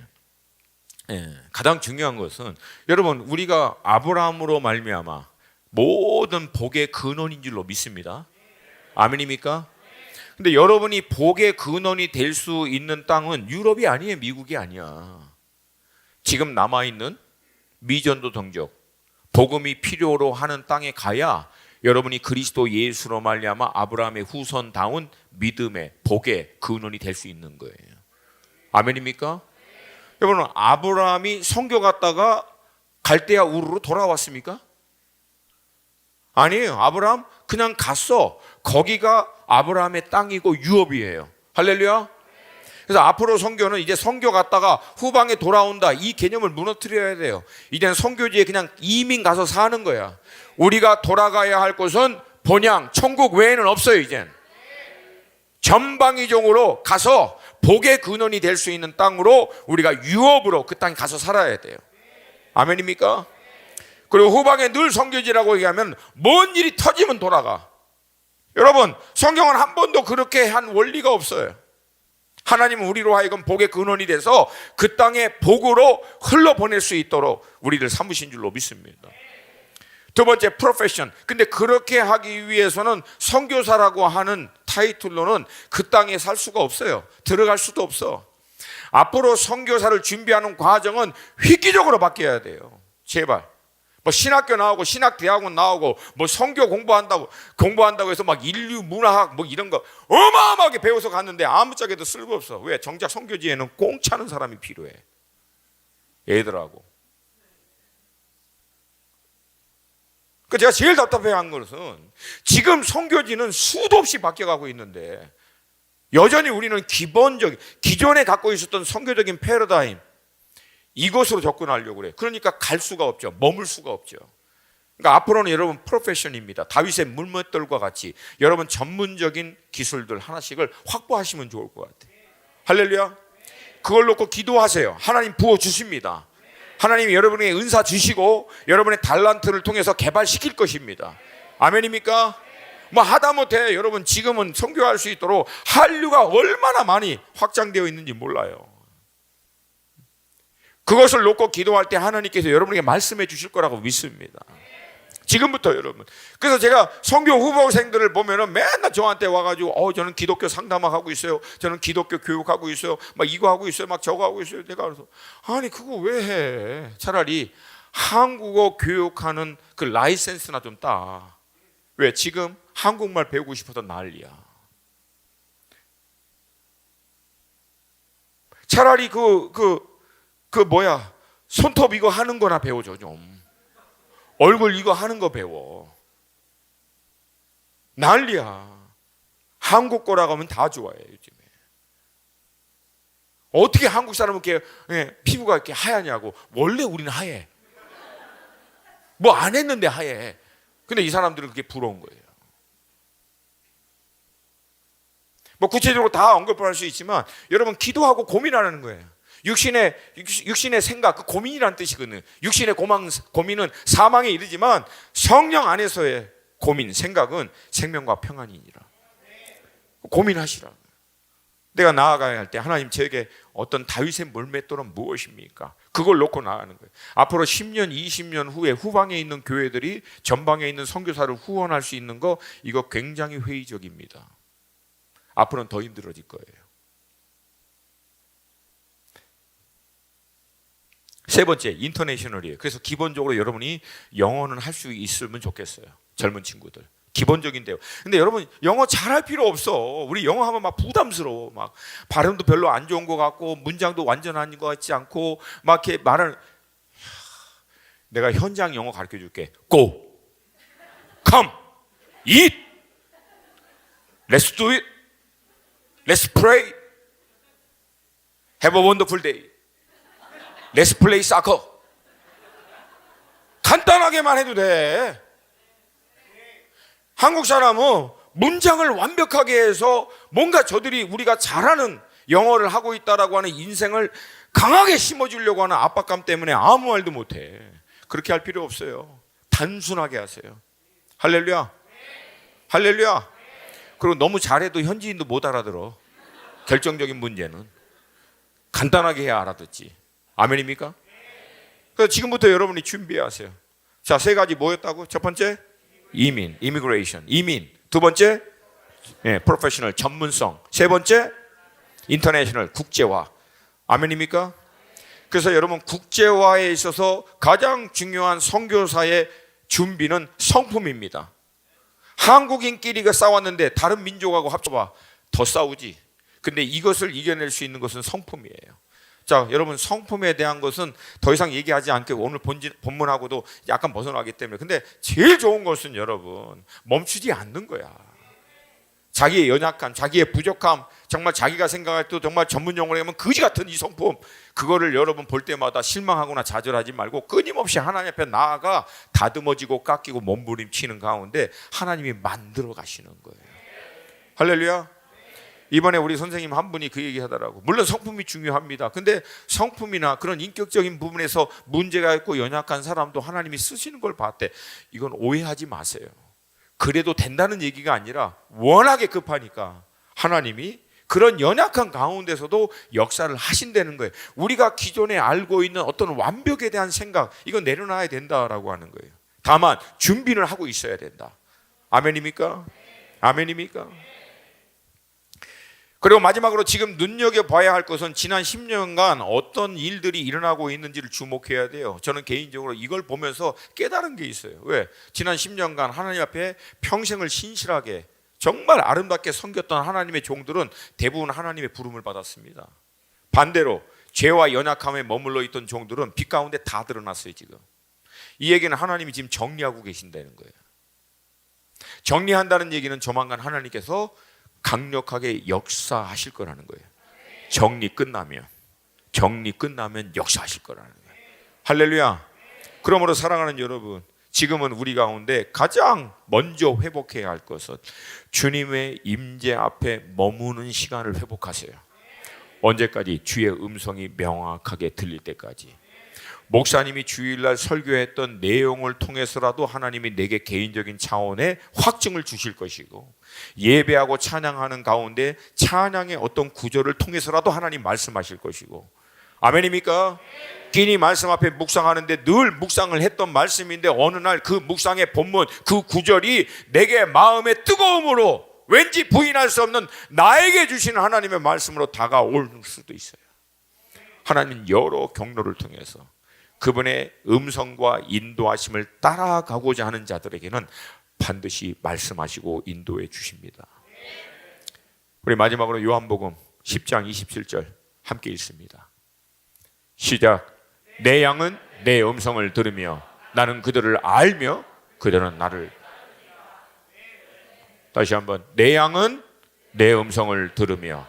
가장 중요한 것은 여러분 우리가 아브라함으로 말미암아 모든 복의 근원인 줄로 믿습니다. 아멘입니까? 근데 여러분이 복의 근원이 될 수 있는 땅은 유럽이 아니에요. 미국이 아니야. 지금 남아있는 미전도 동족 복음이 필요로 하는 땅에 가야 여러분이 그리스도 예수로 말미암아 아브라함의 후손다운 믿음의 복의 근원이 될 수 있는 거예요. 아멘입니까? 여러분 아브라함이 선교 갔다가 갈대아 우르로 돌아왔습니까? 아니에요. 아브라함 그냥 갔어. 거기가 아브라함의 땅이고 유업이에요. 할렐루야. 그래서 앞으로 선교는 이제 선교 갔다가 후방에 돌아온다. 이 개념을 무너뜨려야 돼요. 이제는 선교지에 그냥 이민 가서 사는 거야. 우리가 돌아가야 할 곳은 본향, 천국 외에는 없어요. 이젠 전방위적으로 가서 복의 근원이 될 수 있는 땅으로 우리가 유업으로 그 땅에 가서 살아야 돼요. 아멘입니까? 그리고 후방에 늘 선교지라고 얘기하면 뭔 일이 터지면 돌아가. 여러분, 성경은 한 번도 그렇게 한 원리가 없어요. 하나님은 우리로 하여금 복의 근원이 돼서 그 땅에 복으로 흘러보낼 수 있도록 우리를 삼으신 줄로 믿습니다. 두 번째, 프로페션. 근데 그렇게 하기 위해서는 선교사라고 하는 타이틀로는 그 땅에 살 수가 없어요. 들어갈 수도 없어. 앞으로 선교사를 준비하는 과정은 획기적으로 바뀌어야 돼요. 제발. 뭐 신학교 나오고 신학대학원 나오고 뭐 선교 공부한다고 해서 막 인류 문화학 뭐 이런 거 어마어마하게 배워서 갔는데 아무짝에도 쓸모없어. 왜? 정작 선교지에는 꽁차는 사람이 필요해. 애들하고. 그 제가 제일 답답해한 것은 지금 선교지는 수도 없이 바뀌어가고 있는데 여전히 우리는 기존에 갖고 있었던 선교적인 패러다임, 이것으로 접근하려고 그래. 그러니까 갈 수가 없죠. 머물 수가 없죠. 그러니까 앞으로는 여러분 프로페션입니다. 다윗의 물맷돌과 같이 여러분 전문적인 기술들 하나씩을 확보하시면 좋을 것 같아요. 할렐루야. 그걸 놓고 기도하세요. 하나님 부어주십니다. 하나님이 여러분에게 은사 주시고 여러분의 달란트를 통해서 개발시킬 것입니다. 아멘입니까? 뭐 하다못해 여러분 지금은 선교할 수 있도록 한류가 얼마나 많이 확장되어 있는지 몰라요. 그것을 놓고 기도할 때 하나님께서 여러분에게 말씀해 주실 거라고 믿습니다. 지금부터 여러분. 그래서 제가 선교 후보생들을 보면은 맨날 저한테 와가지고 저는 기독교 상담하고 있어요. 저는 기독교 교육하고 있어요. 막 이거 하고 있어요. 막 저거 하고 있어요. 내가 그래서 아니 그거 왜 해? 차라리 한국어 교육하는 그 라이센스나 좀 따. 왜? 지금 한국말 배우고 싶어서 난리야. 차라리 손톱 이거 하는 거나 배워줘 좀. 얼굴 이거 하는 거 배워. 난리야. 한국 거라고 하면 다 좋아해 요즘에. 어떻게 한국 사람은 이렇게 피부가 이렇게 하얗냐고. 원래 우리는 하얘. 뭐 안 했는데 하얘. 근데 이 사람들은 그게 부러운 거예요. 뭐 구체적으로 다 언급할 수 있지만 여러분 기도하고 고민하라는 거예요. 육신의 생각, 그 고민이란 뜻이거든요. 육신의 고민은 사망에 이르지만 성령 안에서의 고민, 생각은 생명과 평안이니라. 고민하시라. 내가 나아가야 할 때 하나님 저에게 어떤 다윗의 물맷돌은 무엇입니까? 그걸 놓고 나가는 거예요. 앞으로 10년, 20년 후에 후방에 있는 교회들이 전방에 있는 선교사를 후원할 수 있는 거 이거 굉장히 회의적입니다. 앞으로는 더 힘들어질 거예요. 세 번째, 인터내셔널이에요. 그래서 기본적으로 여러분이 영어는 할 수 있으면 좋겠어요. 젊은 친구들. 기본적인 대화. 근데 여러분 영어 잘할 필요 없어. 우리 영어 하면 막 부담스러워. 막 발음도 별로 안 좋은 것 같고 문장도 완전한 것 같지 않고 막 이렇게 말을. 내가 현장 영어 가르쳐 줄게. Go, come, eat, let's do it, let's pray, have a wonderful day. Let's play soccer. 간단하게만 해도 돼. 한국 사람은 문장을 완벽하게 해서 뭔가 우리가 잘하는 영어를 하고 있다라고 하는 인생을 강하게 심어주려고 하는 압박감 때문에 아무 말도 못해. 그렇게 할 필요 없어요. 단순하게 하세요. 할렐루야. 할렐루야. 그리고 너무 잘해도 현지인도 못 알아들어. 결정적인 문제는 간단하게 해야 알아듣지. 아멘입니까? 그래서 지금부터 여러분이 준비하세요. 자, 세 가지 뭐였다고? 첫 번째, immigration, 이민. 두 번째, professional, 전문성. 세 번째, international, 국제화. 아멘입니까? 그래서 여러분 국제화에 있어서 가장 중요한 선교사의 준비는 성품입니다. 한국인끼리가 싸웠는데 다른 민족하고 합쳐봐. 더 싸우지. 근데 이것을 이겨낼 수 있는 것은 성품이에요. 자, 여러분 성품에 대한 것은 더 이상 얘기하지 않게 오늘 본문하고도 약간 벗어나기 때문에. 근데 제일 좋은 것은 여러분 멈추지 않는 거야. 자기의 연약함, 자기의 부족함, 정말 자기가 생각할 때 정말 전문 용어로 하면 거지 같은 이 성품, 그거를 여러분 볼 때마다 실망하거나 좌절하지 말고 끊임없이 하나님 앞에 나아가 다듬어지고 깎이고 몸부림치는 가운데 하나님이 만들어 가시는 거예요. 할렐루야. 이번에 우리 선생님 한 분이 그 얘기 하더라고. 물론 성품이 중요합니다. 근데 성품이나 그런 인격적인 부분에서 문제가 있고 연약한 사람도 하나님이 쓰시는 걸 봤대. 이건 오해하지 마세요. 그래도 된다는 얘기가 아니라 워낙에 급하니까 하나님이 그런 연약한 가운데서도 역사를 하신다는 거예요. 우리가 기존에 알고 있는 어떤 완벽에 대한 생각, 이거 내려놔야 된다라고 하는 거예요. 다만 준비를 하고 있어야 된다. 아멘입니까? 아멘입니까? 그리고 마지막으로 지금 눈여겨봐야 할 것은 지난 10년간 어떤 일들이 일어나고 있는지를 주목해야 돼요. 저는 개인적으로 이걸 보면서 깨달은 게 있어요. 왜? 지난 10년간 하나님 앞에 평생을 신실하게 정말 아름답게 섬겼던 하나님의 종들은 대부분 하나님의 부름을 받았습니다. 반대로 죄와 연약함에 머물러 있던 종들은 빛 가운데 다 드러났어요. 지금 이 얘기는 하나님이 지금 정리하고 계신다는 거예요. 정리한다는 얘기는 조만간 하나님께서 강력하게 역사하실 거라는 거예요. 정리 끝나면 역사하실 거라는 거예요. 할렐루야. 그러므로 사랑하는 여러분, 지금은 우리 가운데 가장 먼저 회복해야 할 것은 주님의 임재 앞에 머무는 시간을 회복하세요. 언제까지? 주의 음성이 명확하게 들릴 때까지. 목사님이 주일날 설교했던 내용을 통해서라도 하나님이 내게 개인적인 차원의 확증을 주실 것이고, 예배하고 찬양하는 가운데 찬양의 어떤 구절을 통해서라도 하나님 말씀하실 것이고, 아멘입니까? 끼니 말씀 앞에 묵상하는데 늘 묵상을 했던 말씀인데 어느 날 그 묵상의 본문, 그 구절이 내게 마음의 뜨거움으로 왠지 부인할 수 없는 나에게 주시는 하나님의 말씀으로 다가올 수도 있어요. 하나님 여러 경로를 통해서 그분의 음성과 인도하심을 따라가고자 하는 자들에게는 반드시 말씀하시고 인도해 주십니다. 우리 마지막으로 요한복음 10장 27절 함께 읽습니다. 시작. 내 양은 내 음성을 들으며 나는 그들을 알며 그들은 나를. 다시 한번. 내 양은 내 음성을 들으며.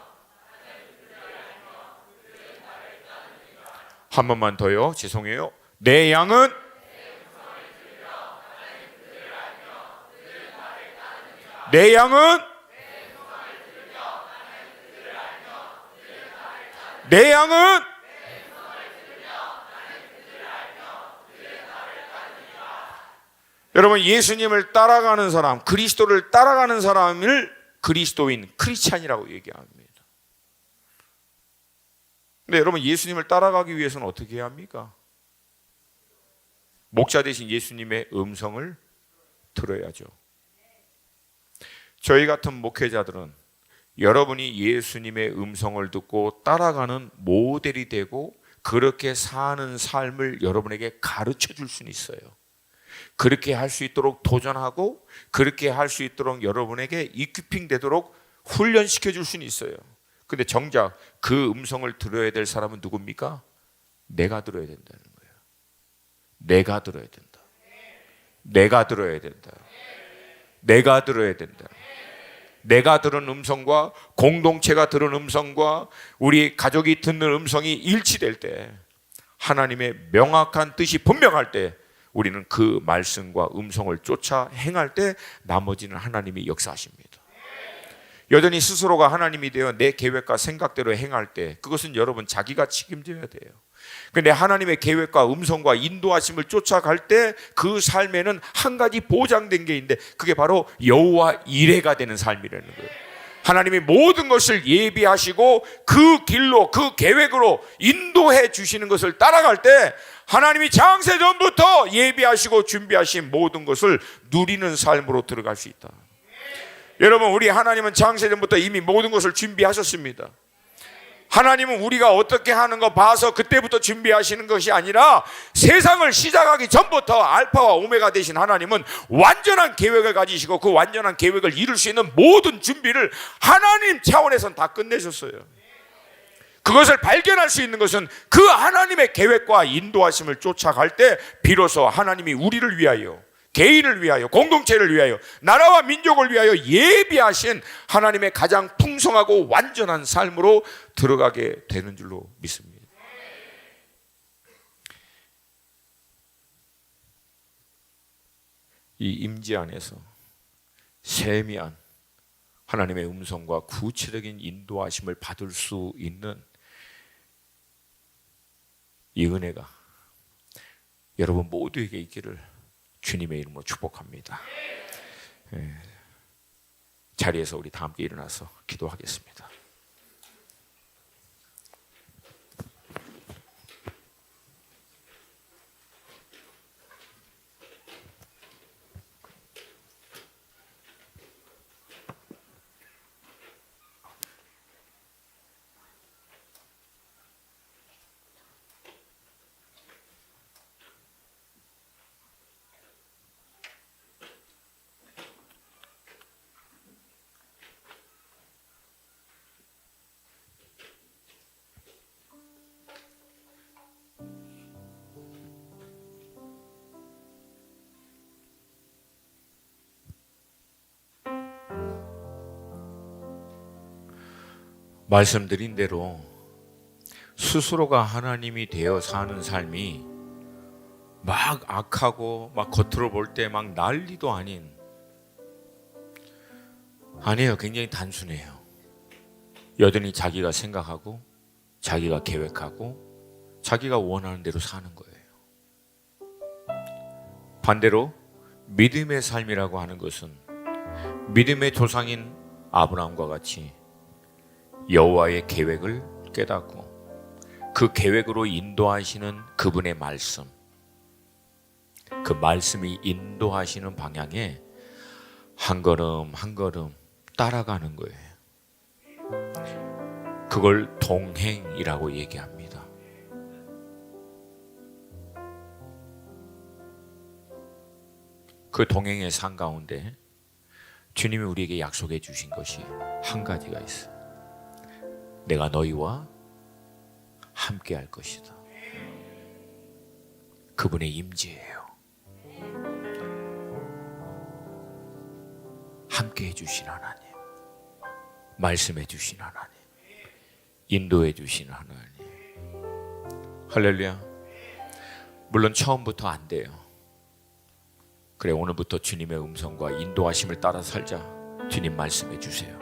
한 번만 더요. 죄송해요. 내 양은 내 양은 내 양은 여러분, 예수님을 따라가는 사람, 그리스도를 따라가는 사람을 그리스도인, 크리스찬이라고 얘기합니다. 근데 여러분, 예수님을 따라가기 위해서는 어떻게 해야 합니까? 목자 대신 예수님의 음성을 들어야죠. 저희 같은 목회자들은 여러분이 예수님의 음성을 듣고 따라가는 모델이 되고 그렇게 사는 삶을 여러분에게 가르쳐 줄 수는 있어요. 그렇게 할 수 있도록 도전하고 그렇게 할 수 있도록 여러분에게 이큐핑 되도록 훈련시켜 줄 수는 있어요. 근데 정작 그 음성을 들어야 될 사람은 누굽니까? 내가 들어야 된다는 거예요. 내가 들어야 된다. 내가 들어야 된다. 내가 들어야 된다. 내가 들은 음성과 공동체가 들은 음성과 우리 가족이 듣는 음성이 일치될 때, 하나님의 명확한 뜻이 분명할 때 우리는 그 말씀과 음성을 쫓아 행할 때 나머지는 하나님이 역사하십니다. 여전히 스스로가 하나님이 되어 내 계획과 생각대로 행할 때 그것은 여러분 자기가 책임져야 돼요. 근데 하나님의 계획과 음성과 인도하심을 쫓아갈 때 그 삶에는 한 가지 보장된 게 있는데 그게 바로 여호와 이레가 되는 삶이라는 거예요. 하나님이 모든 것을 예비하시고 그 길로, 그 계획으로 인도해 주시는 것을 따라갈 때 하나님이 창세전부터 예비하시고 준비하신 모든 것을 누리는 삶으로 들어갈 수 있다. 여러분, 우리 하나님은 창세전부터 이미 모든 것을 준비하셨습니다. 하나님은 우리가 어떻게 하는 거 봐서 그때부터 준비하시는 것이 아니라 세상을 시작하기 전부터 알파와 오메가 되신 하나님은 완전한 계획을 가지시고 그 완전한 계획을 이룰 수 있는 모든 준비를 하나님 차원에서는 다 끝내셨어요. 그것을 발견할 수 있는 것은 그 하나님의 계획과 인도하심을 쫓아갈 때 비로소 하나님이 우리를 위하여, 개인을 위하여, 공동체를 위하여, 나라와 민족을 위하여 예비하신 하나님의 가장 풍성하고 완전한 삶으로 들어가게 되는 줄로 믿습니다. 이 임재 안에서 세미한 하나님의 음성과 구체적인 인도하심을 받을 수 있는 이 은혜가 여러분 모두에게 있기를 주님의 이름으로 축복합니다. 자리에서 우리 다 함께 일어나서 기도하겠습니다. 말씀드린 대로 스스로가 하나님이 되어 사는 삶이 막 악하고 막 겉으로 볼 때 막 난리도 아니에요. 굉장히 단순해요. 여전히 자기가 생각하고 자기가 계획하고 자기가 원하는 대로 사는 거예요. 반대로 믿음의 삶이라고 하는 것은 믿음의 조상인 아브라함과 같이 여호와의 계획을 깨닫고 그 계획으로 인도하시는 그분의 말씀, 그 말씀이 인도하시는 방향에 한 걸음 한 걸음 따라가는 거예요. 그걸 동행이라고 얘기합니다. 그 동행의 산 가운데 주님이 우리에게 약속해 주신 것이 한 가지가 있어요. 내가 너희와 함께 할 것이다. 그분의 임재예요. 함께 해주신 하나님, 말씀해 주신 하나님, 인도해 주신 하나님. 할렐루야. 물론 처음부터 안 돼요. 그래, 오늘부터 주님의 음성과 인도하심을 따라 살자. 주님 말씀해 주세요,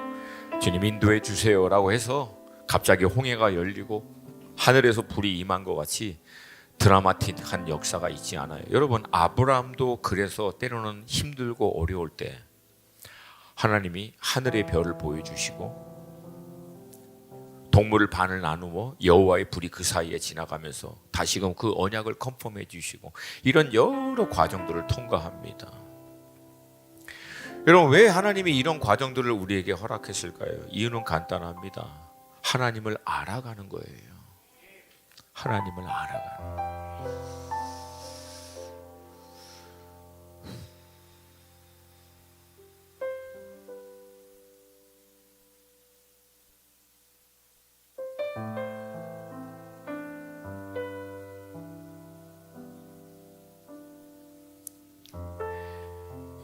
주님 인도해 주세요 라고 해서 갑자기 홍해가 열리고 하늘에서 불이 임한 것 같이 드라마틱한 역사가 있지 않아요. 여러분, 아브라함도 그래서 때로는 힘들고 어려울 때 하나님이 하늘의 별을 보여주시고 동물을 반을 나누어 여호와의 불이 그 사이에 지나가면서 다시금 그 언약을 컨펌해 주시고 이런 여러 과정들을 통과합니다. 여러분, 왜 하나님이 이런 과정들을 우리에게 허락했을까요? 이유는 간단합니다. 하나님을 알아가는 거예요. 하나님을 알아가는 거예요.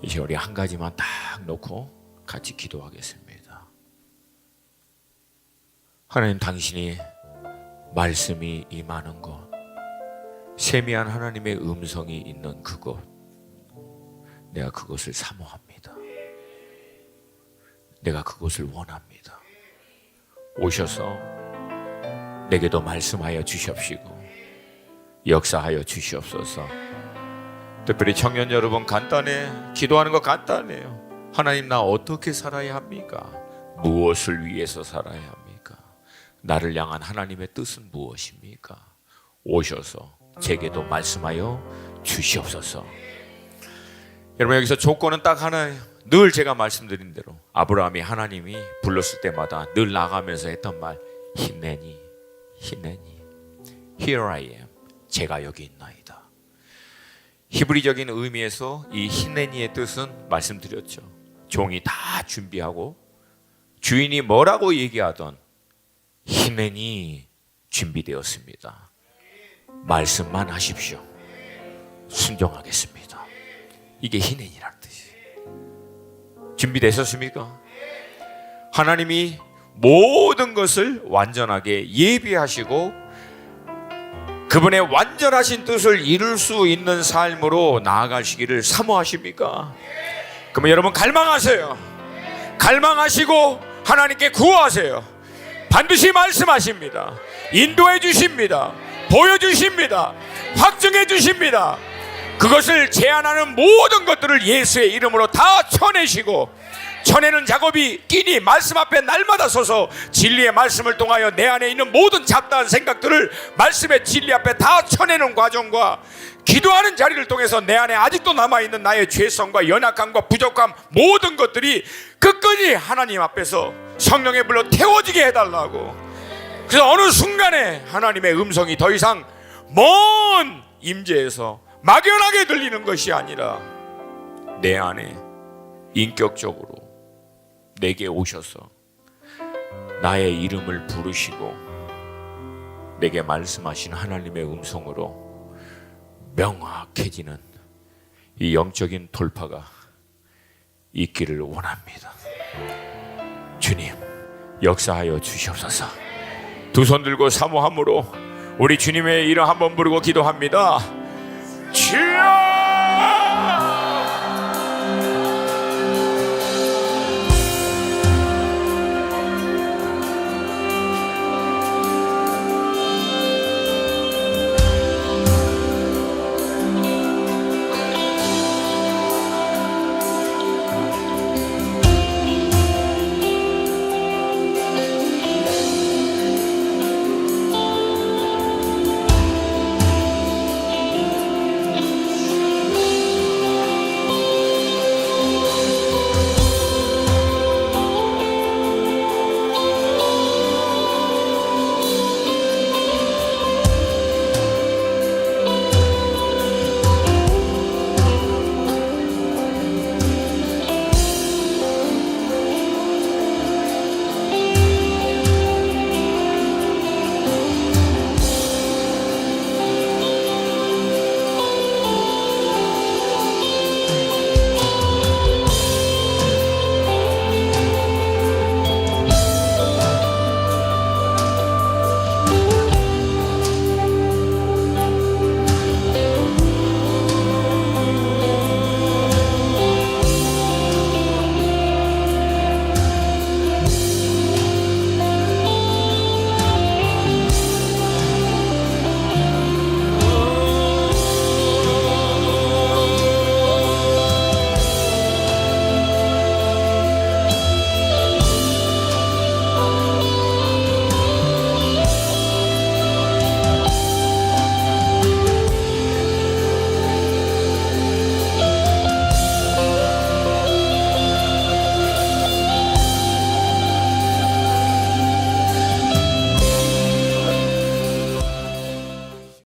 이제 우리 한 가지만 딱 놓고 같이 기도하겠습니다. 하나님, 당신이 말씀이 임하는 곳, 세미한 하나님의 음성이 있는 그곳, 내가 그것을 사모합니다. 내가 그것을 원합니다. 오셔서 내게도 말씀하여 주시옵시고 역사하여 주시옵소서. 특별히 청년 여러분, 간단해. 기도하는 거 간단해요. 하나님, 나 어떻게 살아야 합니까? 무엇을 위해서 살아야 합니까? 나를 향한 하나님의 뜻은 무엇입니까? 오셔서 제게도 말씀하여 주시옵소서. 여러분, 여기서 조건은 딱 하나예요. 늘 제가 말씀드린 대로 아브라함이 하나님이 불렀을 때마다 늘 나가면서 했던 말, 히네니, 히네니, Here I am, 제가 여기 있나이다. 히브리적인 의미에서 이 히네니의 뜻은 말씀드렸죠. 종이 다 준비하고 주인이 뭐라고 얘기하던 히네니 준비되었습니다. 말씀만 하십시오. 순종하겠습니다. 이게 히네니라는 뜻이에요. 준비되셨습니까? 하나님이 모든 것을 완전하게 예비하시고 그분의 완전하신 뜻을 이룰 수 있는 삶으로 나아가시기를 사모하십니까? 그러면 여러분 갈망하세요. 갈망하시고 하나님께 구하세요. 반드시 말씀하십니다. 인도해 주십니다. 보여주십니다. 확증해 주십니다. 그것을 제한하는 모든 것들을 예수의 이름으로 다 쳐내시고, 쳐내는 작업이 끼니 말씀 앞에 날마다 서서 진리의 말씀을 통하여 내 안에 있는 모든 잡다한 생각들을 말씀의 진리 앞에 다 쳐내는 과정과 기도하는 자리를 통해서 내 안에 아직도 남아있는 나의 죄성과 연약함과 부족함, 모든 것들이 끝까지 하나님 앞에서 성령의 불로 태워지게 해달라고. 그래서 어느 순간에 하나님의 음성이 더 이상 먼 임재에서 막연하게 들리는 것이 아니라 내 안에 인격적으로 내게 오셔서 나의 이름을 부르시고 내게 말씀하신 하나님의 음성으로 명확해지는 이 영적인 돌파가 있기를 원합니다. 주님, 역사하여 주시옵소서. 두 손 들고 사모함으로 우리 주님의 이름 한번 부르고 기도합니다. 주여!